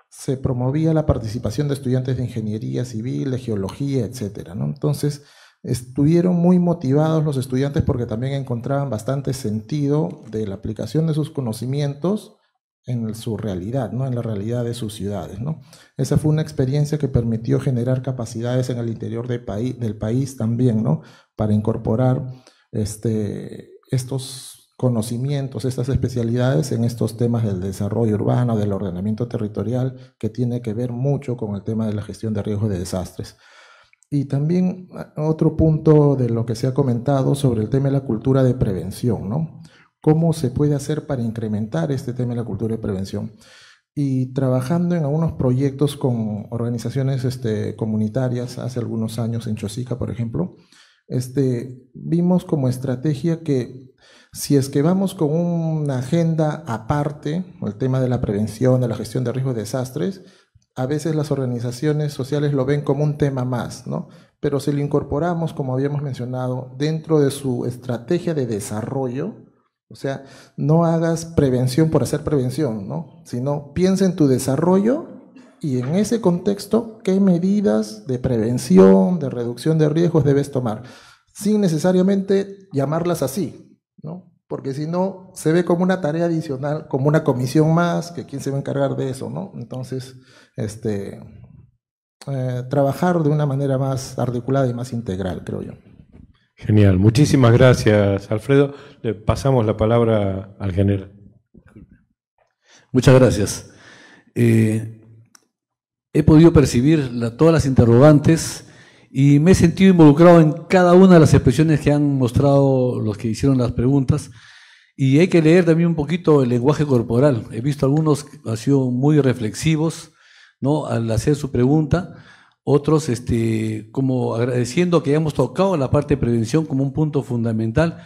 se promovía la participación de estudiantes de ingeniería civil, de geología, etcétera, ¿no? Entonces, estuvieron muy motivados los estudiantes porque también encontraban bastante sentido de la aplicación de sus conocimientos en su realidad, ¿no? En la realidad de sus ciudades, ¿no? Esa fue una experiencia que permitió generar capacidades en el interior del país también, ¿no? Para incorporar estos conocimientos, estas especialidades en estos temas del desarrollo urbano, del ordenamiento territorial, que tiene que ver mucho con el tema de la gestión de riesgos de desastres. Y también otro punto de lo que se ha comentado sobre el tema de la cultura de prevención, ¿no? ¿Cómo se puede hacer para incrementar este tema de la cultura de prevención? Y trabajando en algunos proyectos con organizaciones comunitarias hace algunos años en Chosica, por ejemplo, vimos como estrategia que si es que vamos con una agenda aparte, el tema de la prevención, de la gestión de riesgos de desastres, a veces las organizaciones sociales lo ven como un tema más, ¿no? Pero si lo incorporamos, como habíamos mencionado, dentro de su estrategia de desarrollo, o sea, no hagas prevención por hacer prevención, ¿no? Sino piensa en tu desarrollo Y en ese contexto, ¿qué medidas de prevención, de reducción de riesgos debes tomar? Sin necesariamente llamarlas así, ¿no? Porque si no, se ve como una tarea adicional, como una comisión más, que quién se va a encargar de eso, ¿no? Entonces, trabajar de una manera más articulada y más integral, creo yo. Genial, muchísimas gracias, Alfredo. Le pasamos la palabra al general. Muchas gracias. He podido percibir todas las interrogantes y me he sentido involucrado en cada una de las expresiones que han mostrado los que hicieron las preguntas. Y hay que leer también un poquito el lenguaje corporal. He visto algunos que han sido muy reflexivos, ¿no?, al hacer su pregunta. Otros como agradeciendo que hayamos tocado la parte de prevención como un punto fundamental.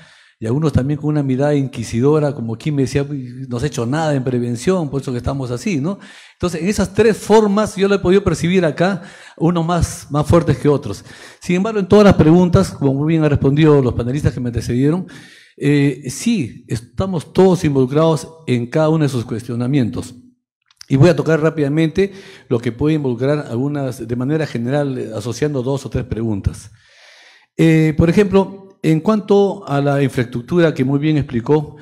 Y algunos también con una mirada inquisidora, como quien me decía, no has hecho nada en prevención, por eso que estamos así, ¿no? Entonces, en esas tres formas yo lo he podido percibir acá, unos más fuertes que otros. Sin embargo, en todas las preguntas, como muy bien han respondido los panelistas que me antecedieron, sí, estamos todos involucrados en cada uno de sus cuestionamientos. Y voy a tocar rápidamente lo que puede involucrar algunas, de manera general, asociando 2 o 3 preguntas. Por ejemplo, en cuanto a la infraestructura que muy bien explicó,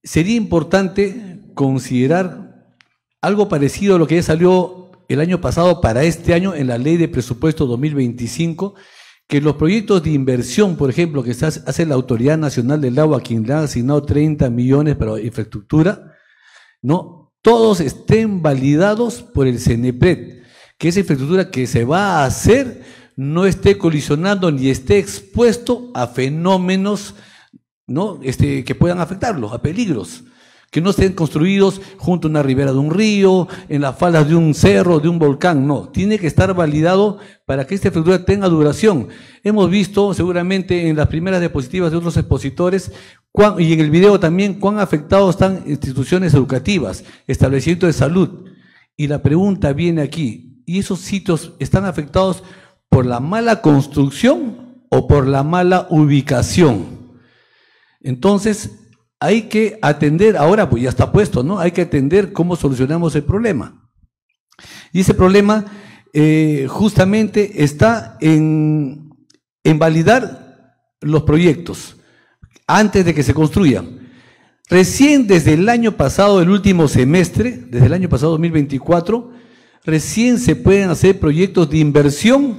sería importante considerar algo parecido a lo que ya salió el año pasado para este año en la Ley de Presupuesto 2025, que los proyectos de inversión, por ejemplo, que hace la Autoridad Nacional del Agua, a quien le han asignado 30 millones para infraestructura, ¿no?, todos estén validados por el CENEPRED, que esa infraestructura que se va a hacer no esté colisionando ni esté expuesto a fenómenos, ¿no?, que puedan afectarlo, a peligros, que no estén construidos junto a una ribera de un río, en las faldas de un cerro, de un volcán, no, tiene que estar validado para que esta infraestructura tenga duración. Hemos visto seguramente en las primeras diapositivas de otros expositores y en el video también cuán afectados están instituciones educativas, establecimientos de salud, y la pregunta viene aquí, ¿y esos sitios están afectados por la mala construcción o por la mala ubicación? Entonces, hay que atender, ahora pues ya está puesto, ¿no? Hay que atender cómo solucionamos el problema. Y ese problema justamente está en validar los proyectos antes de que se construyan. Recién desde el año pasado, el último semestre, desde el año pasado 2024, recién se pueden hacer proyectos de inversión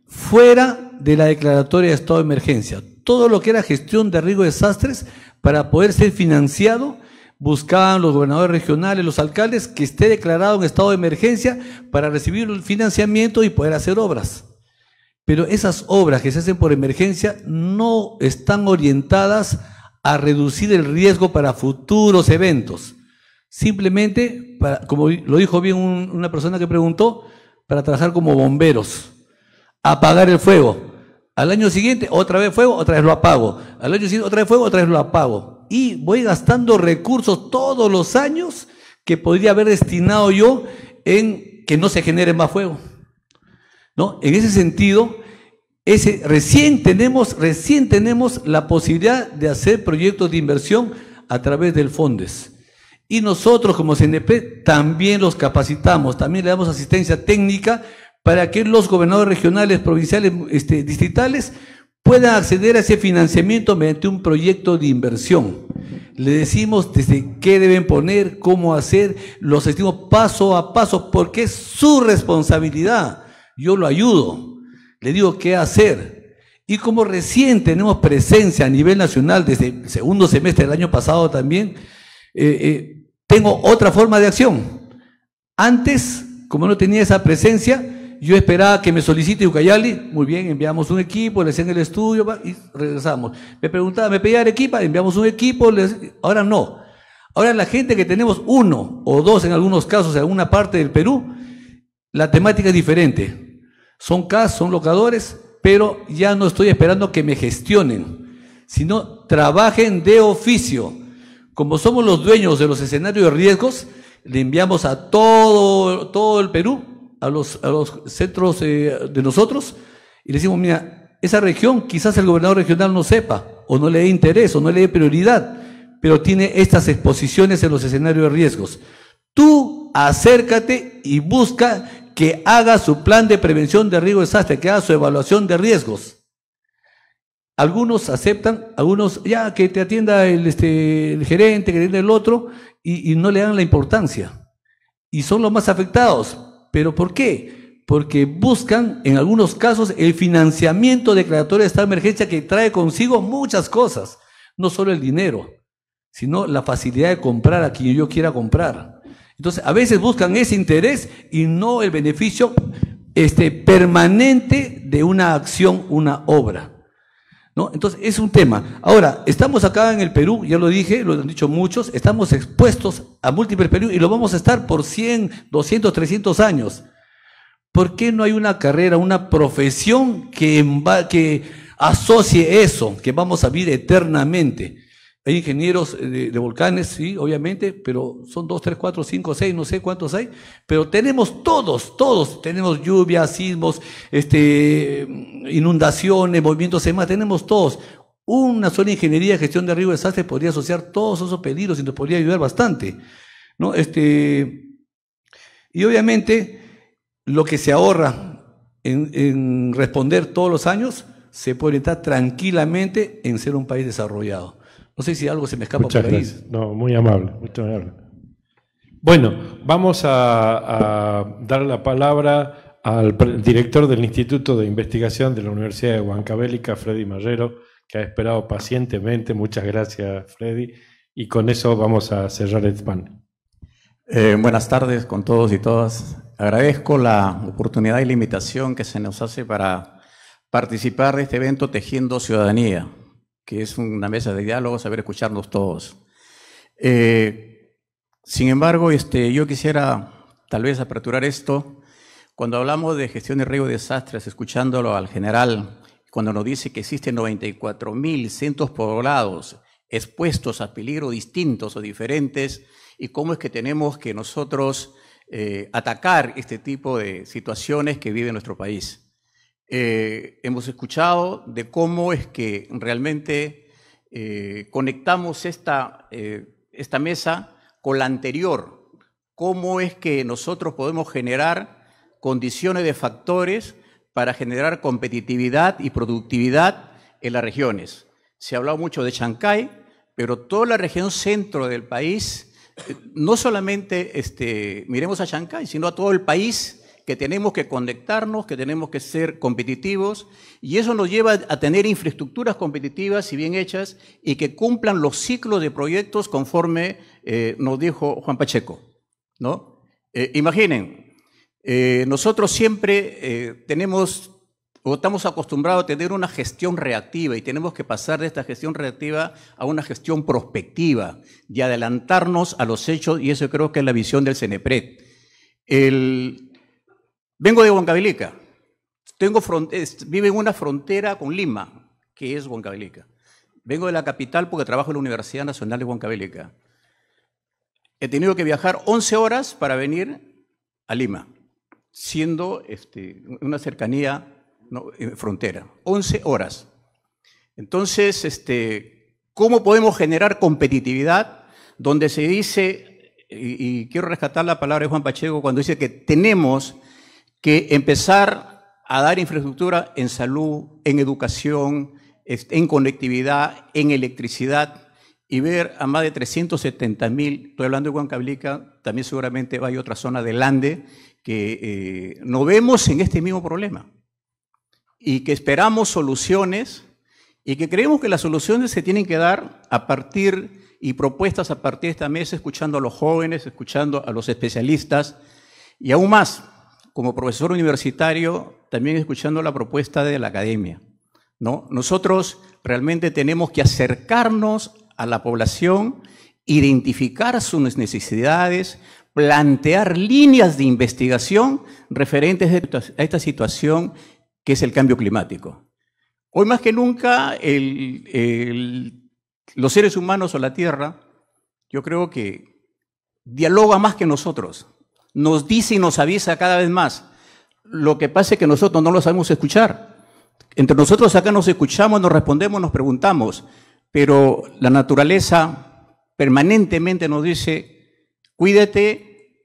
fuera de la declaratoria de estado de emergencia. Todo lo que era gestión de riesgo de desastres, para poder ser financiado, buscaban los gobernadores regionales, los alcaldes, que esté declarado en estado de emergencia para recibir el financiamiento y poder hacer obras. Pero esas obras que se hacen por emergencia no están orientadas a reducir el riesgo para futuros eventos. Simplemente, como lo dijo bien una persona que preguntó, para trabajar como bomberos, apagar el fuego. Al año siguiente, otra vez fuego, otra vez lo apago. Al año siguiente, otra vez fuego, otra vez lo apago. Y voy gastando recursos todos los años que podría haber destinado yo en que no se genere más fuego, ¿no? En ese sentido, recién tenemos la posibilidad de hacer proyectos de inversión a través del FONDES. Y nosotros como CNP también los capacitamos, también le damos asistencia técnica para que los gobernadores regionales, provinciales, distritales puedan acceder a ese financiamiento mediante un proyecto de inversión. Le decimos desde qué deben poner, cómo hacer, los decimos paso a paso, porque es su responsabilidad. Yo lo ayudo, le digo qué hacer. Y como recién tenemos presencia a nivel nacional desde el segundo semestre del año pasado también, tengo otra forma de acción. Antes, como no tenía esa presencia, yo esperaba que me solicite Ucayali, muy bien, enviamos un equipo, le hacían el estudio y regresamos. Me preguntaba, me pedía Arequipa, enviamos un equipo, ahora no. Ahora la gente que tenemos 1 o 2 en algunos casos en alguna parte del Perú, la temática es diferente. Son CAS, son locadores, pero ya no estoy esperando que me gestionen, sino trabajen de oficio. Como somos los dueños de los escenarios de riesgos, le enviamos a todo el Perú, a los centros de nosotros, y le decimos, mira, esa región quizás el gobernador regional no sepa, o no le dé interés, o no le dé prioridad, pero tiene estas exposiciones en los escenarios de riesgos. Tú acércate y busca que haga su plan de prevención de riesgo de desastre, que haga su evaluación de riesgos. Algunos aceptan, algunos ya que te atienda el gerente, que te atienda el otro, y no le dan la importancia. Y son los más afectados. ¿Pero por qué? Porque buscan, en algunos casos, el financiamiento declaratorio de estado de emergencia que trae consigo muchas cosas. No solo el dinero, sino la facilidad de comprar a quien yo quiera comprar. Entonces, a veces buscan ese interés y no el beneficio permanente de una acción, una obra, ¿no? Entonces, es un tema. Ahora, estamos acá en el Perú, ya lo dije, lo han dicho muchos, estamos expuestos a múltiples peligros y lo vamos a estar por 100, 200, 300 años. ¿Por qué no hay una carrera, una profesión que asocie eso, que vamos a vivir eternamente? Hay ingenieros de volcanes, sí, obviamente, pero son 2, 3, 4, 5, 6, no sé cuántos hay, pero tenemos todos, tenemos lluvias, sismos, inundaciones, movimientos demás, tenemos todos. Una sola ingeniería de gestión de riesgo de desastre podría asociar todos esos peligros y nos podría ayudar bastante, ¿no? Y obviamente lo que se ahorra en responder todos los años se puede estar tranquilamente en ser un país desarrollado. No sé si algo se me escapa por ahí. Muchas gracias. No, muy amable, muy amable. Bueno, vamos a dar la palabra al director del Instituto de Investigación de la Universidad de Huancavelica, Freddy Marrero, que ha esperado pacientemente. Muchas gracias, Freddy. Y con eso vamos a cerrar el panel. Buenas tardes con todos y todas. Agradezco la oportunidad y la invitación que se nos hace para participar de este evento Tejiendo Ciudadanía, que es una mesa de diálogo, saber escucharnos todos. Sin embargo, yo quisiera tal vez aperturar esto. Cuando hablamos de gestión de riesgo de desastres, escuchándolo al general, cuando nos dice que existen 94.000 centros poblados expuestos a peligros distintos o diferentes, y cómo es que tenemos que nosotros atacar este tipo de situaciones que vive nuestro país. Hemos escuchado de cómo es que realmente conectamos esta mesa con la anterior, cómo es que nosotros podemos generar condiciones de factores para generar competitividad y productividad en las regiones. Se ha hablado mucho de Chancay, pero toda la región centro del país, no solamente miremos a Chancay, sino a todo el país, que tenemos que conectarnos, que tenemos que ser competitivos, y eso nos lleva a tener infraestructuras competitivas y bien hechas y que cumplan los ciclos de proyectos conforme nos dijo Juan Pacheco, ¿no? Imaginen, nosotros siempre estamos acostumbrados a tener una gestión reactiva y tenemos que pasar de esta gestión reactiva a una gestión prospectiva, de adelantarnos a los hechos, y eso creo que es la visión del CENEPRED. Vengo de Huancavelica, vivo en una frontera con Lima, que es Huancavelica. Vengo de la capital porque trabajo en la Universidad Nacional de Huancavelica. He tenido que viajar 11 horas para venir a Lima, siendo una cercanía, ¿no?, frontera. 11 horas. Entonces, ¿cómo podemos generar competitividad donde se dice, y quiero rescatar la palabra de Juan Pacheco cuando dice que tenemos que empezar a dar infraestructura en salud, en educación, en conectividad, en electricidad, y ver a más de 370.000, estoy hablando de Huancavelica, también seguramente hay otra zona del Ande, que nos vemos en este mismo problema, y que esperamos soluciones, y que creemos que las soluciones se tienen que dar a partir, y propuestas a partir de esta mesa, escuchando a los jóvenes, escuchando a los especialistas, y aún más, como profesor universitario, también escuchando la propuesta de la academia, ¿no? Nosotros realmente tenemos que acercarnos a la población, identificar sus necesidades, plantear líneas de investigación referentes a esta situación que es el cambio climático. Hoy más que nunca, los seres humanos o la Tierra, yo creo que dialoga más que nosotros. Nos dice y nos avisa cada vez más. Lo que pasa es que nosotros no lo sabemos escuchar. Entre nosotros acá nos escuchamos, nos respondemos, nos preguntamos, pero la naturaleza permanentemente nos dice, cuídate,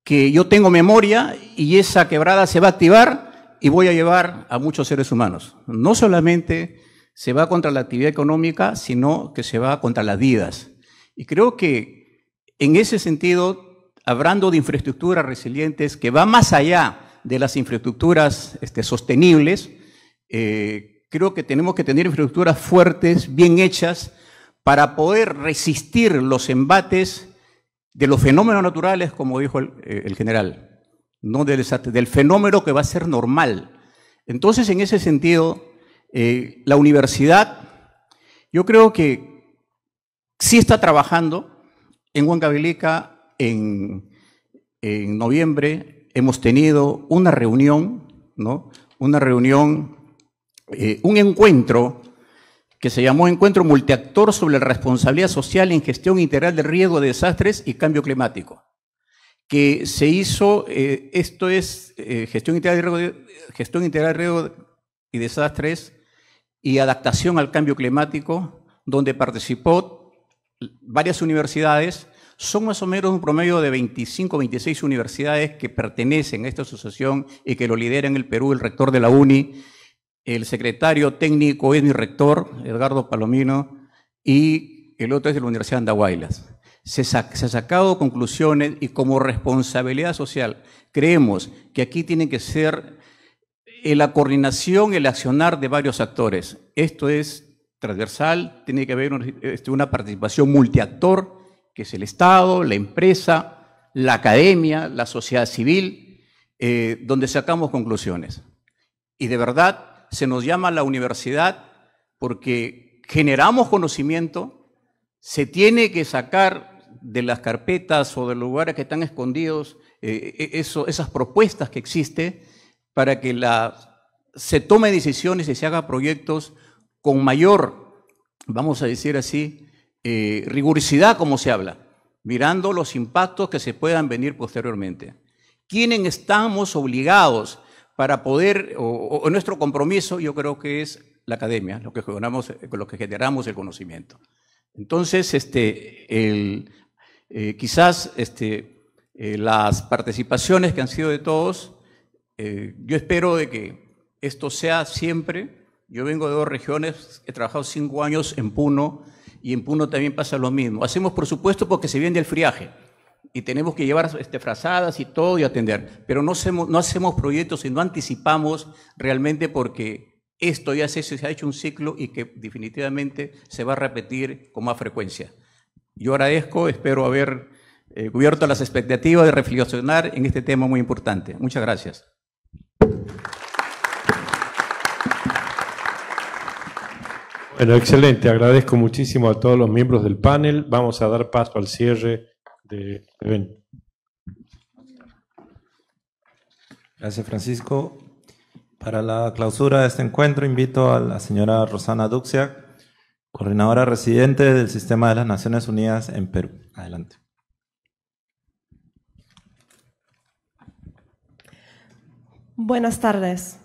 que yo tengo memoria y esa quebrada se va a activar y voy a llevar a muchos seres humanos. No solamente se va contra la actividad económica, sino que se va contra las vidas. Y creo que en ese sentido, hablando de infraestructuras resilientes, que va más allá de las infraestructuras sostenibles, creo que tenemos que tener infraestructuras fuertes, bien hechas, para poder resistir los embates de los fenómenos naturales, como dijo el general, no del fenómeno que va a ser normal. Entonces, en ese sentido, la universidad, yo creo que sí está trabajando. En Huancavelica, en noviembre, hemos tenido una reunión, ¿no? Una reunión, un encuentro que se llamó Encuentro Multiactor sobre la responsabilidad social en gestión integral del riesgo de desastres y cambio climático, que se hizo, esto es gestión integral de riesgo y desastres y adaptación al cambio climático, donde participó varias universidades. Son más o menos un promedio de 25, 26 universidades que pertenecen a esta asociación y que lo lidera en el Perú el rector de la UNI. El secretario técnico es mi rector, Edgardo Palomino, y el otro es de la Universidad de Andahuaylas. Se ha sacado conclusiones y como responsabilidad social creemos que aquí tiene que ser la coordinación, el accionar de varios actores. Esto es transversal, tiene que haber una participación multiactor, que es el Estado, la empresa, la academia, la sociedad civil, donde sacamos conclusiones. Y de verdad, se nos llama a la universidad porque generamos conocimiento, se tiene que sacar de las carpetas o de los lugares que están escondidos esas propuestas que existen para que se tome decisiones y se hagan proyectos con mayor, vamos a decir así, rigurosidad como se habla, mirando los impactos que se puedan venir posteriormente. ¿Quiénes estamos obligados para poder, o nuestro compromiso, yo creo que es la academia, lo que generamos el conocimiento? Entonces, quizás las participaciones que han sido de todos, yo espero de que esto sea siempre. Yo vengo de 2 regiones, he trabajado 5 años en Puno, y en Puno también pasa lo mismo. Hacemos por supuesto porque se viene el friaje, y tenemos que llevar frazadas y todo y atender, pero no hacemos proyectos y no anticipamos realmente porque esto ya se ha hecho un ciclo y que definitivamente se va a repetir con más frecuencia. Yo agradezco, espero haber cubierto las expectativas de reflexionar en este tema muy importante. Muchas gracias. Bueno, excelente. Agradezco muchísimo a todos los miembros del panel. Vamos a dar paso al cierre de evento. Gracias, Francisco. Para la clausura de este encuentro invito a la señora Rosana Duxiak, coordinadora residente del Sistema de las Naciones Unidas en Perú. Adelante. Buenas tardes,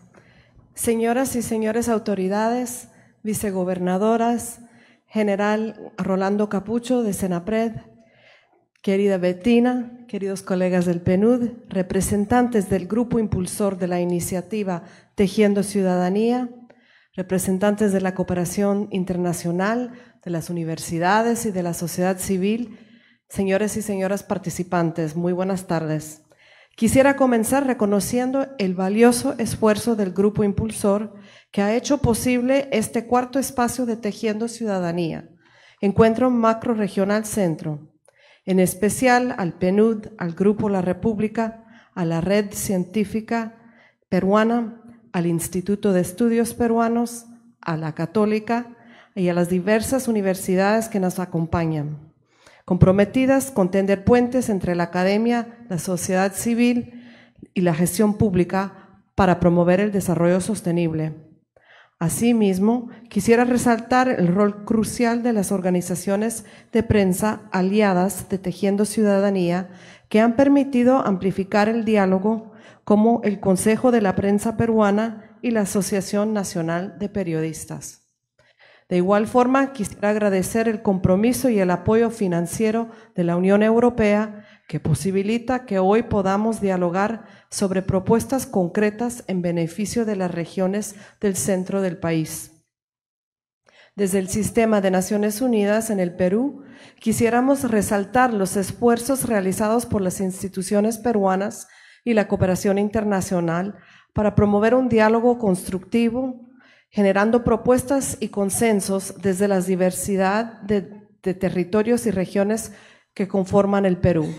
señoras y señores autoridades, vicegobernadoras, general Rolando Capucho de Senapred, querida Bettina, queridos colegas del PNUD, representantes del grupo impulsor de la iniciativa Tejiendo Ciudadanía, representantes de la cooperación internacional, de las universidades y de la sociedad civil, señores y señoras participantes, muy buenas tardes. Quisiera comenzar reconociendo el valioso esfuerzo del grupo impulsor que ha hecho posible este 4º espacio de Tejiendo Ciudadanía, Encuentro Macro-Regional Centro, en especial al PNUD, al Grupo La República, a la Red Científica Peruana, al Instituto de Estudios Peruanos, a la Católica y a las diversas universidades que nos acompañan, comprometidas con tender puentes entre la academia, la sociedad civil y la gestión pública para promover el desarrollo sostenible. Asimismo, quisiera resaltar el rol crucial de las organizaciones de prensa aliadas de Tejiendo Ciudadanía que han permitido amplificar el diálogo, como el Consejo de la Prensa Peruana y la Asociación Nacional de Periodistas. De igual forma, quisiera agradecer el compromiso y el apoyo financiero de la Unión Europea que posibilita que hoy podamos dialogar sobre propuestas concretas en beneficio de las regiones del centro del país. Desde el Sistema de Naciones Unidas en el Perú, quisiéramos resaltar los esfuerzos realizados por las instituciones peruanas y la cooperación internacional para promover un diálogo constructivo, generando propuestas y consensos desde la diversidad de territorios y regiones que conforman el Perú.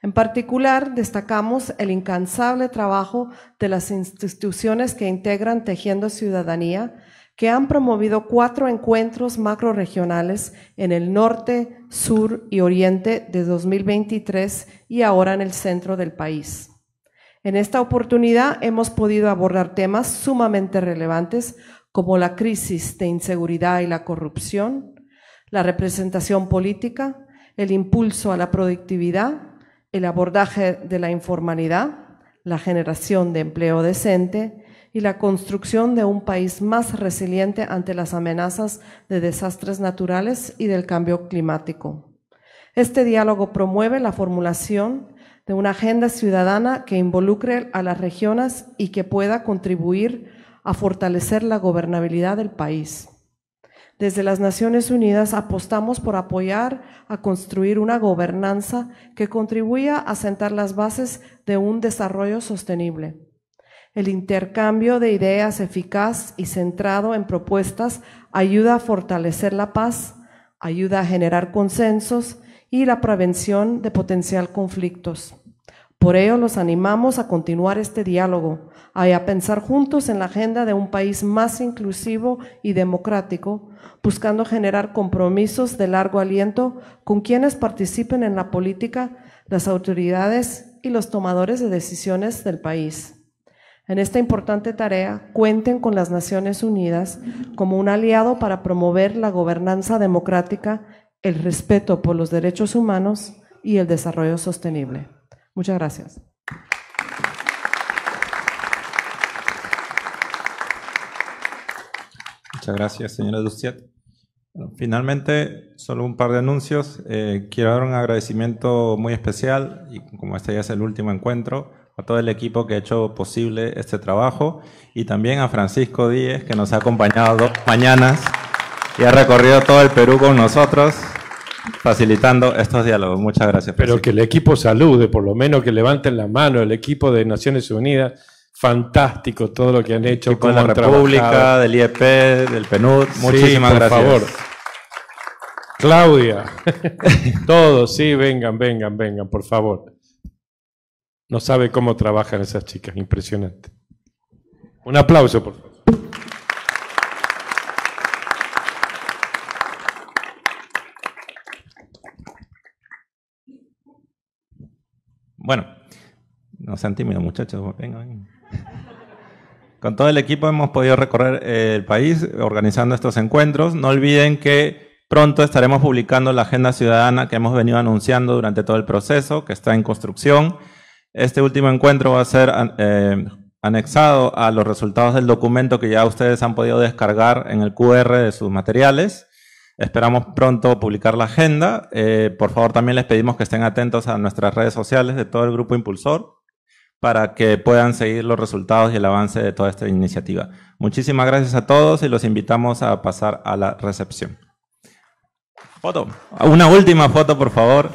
En particular, destacamos el incansable trabajo de las instituciones que integran Tejiendo Ciudadanía, que han promovido 4 encuentros macrorregionales en el norte, sur y oriente de 2023 y ahora en el centro del país. En esta oportunidad hemos podido abordar temas sumamente relevantes como la crisis de inseguridad y la corrupción, la representación política, el impulso a la productividad, el abordaje de la informalidad, la generación de empleo decente y la construcción de un país más resiliente ante las amenazas de desastres naturales y del cambio climático. Este diálogo promueve la formulación de una agenda ciudadana que involucre a las regiones y que pueda contribuir a fortalecer la gobernabilidad del país. Desde las Naciones Unidas apostamos por apoyar a construir una gobernanza que contribuya a sentar las bases de un desarrollo sostenible. El intercambio de ideas eficaz y centrado en propuestas ayuda a fortalecer la paz, ayuda a generar consensos y la prevención de potencial conflictos. Por ello, los animamos a continuar este diálogo, a pensar juntos en la agenda de un país más inclusivo y democrático, buscando generar compromisos de largo aliento con quienes participen en la política, las autoridades y los tomadores de decisiones del país. En esta importante tarea, cuenten con las Naciones Unidas como un aliado para promover la gobernanza democrática, el respeto por los derechos humanos y el desarrollo sostenible. Muchas gracias. Muchas gracias, señora Duciat. Bueno, finalmente, solo un par de anuncios. Quiero dar un agradecimiento muy especial, y como este ya es el último encuentro, a todo el equipo que ha hecho posible este trabajo, y también a Francisco Díez, que nos ha acompañado 2 mañanas y ha recorrido todo el Perú con nosotros, facilitando estos diálogos. Muchas gracias. Pero que el equipo salude, por lo menos que levanten la mano, el equipo de Naciones Unidas. Fantástico todo lo que han hecho. Con la República, del IEP, del PNUD. Muchísimas por gracias. Favor. Claudia, todos, sí, vengan, por favor. No sabe cómo trabajan esas chicas, impresionante. Un aplauso, por favor. Bueno, no sean tímidos, muchachos, vengan. Con todo el equipo hemos podido recorrer el país organizando estos encuentros. No olviden que pronto estaremos publicando la Agenda Ciudadana que hemos venido anunciando durante todo el proceso, que está en construcción. Este último encuentro va a ser anexado a los resultados del documento que ya ustedes han podido descargar en el QR de sus materiales. Esperamos pronto publicar la agenda. Por favor, también les pedimos que estén atentos a nuestras redes sociales de todo el Grupo Impulsor para que puedan seguir los resultados y el avance de toda esta iniciativa. Muchísimas gracias a todos y los invitamos a pasar a la recepción. Foto. Una última foto, por favor.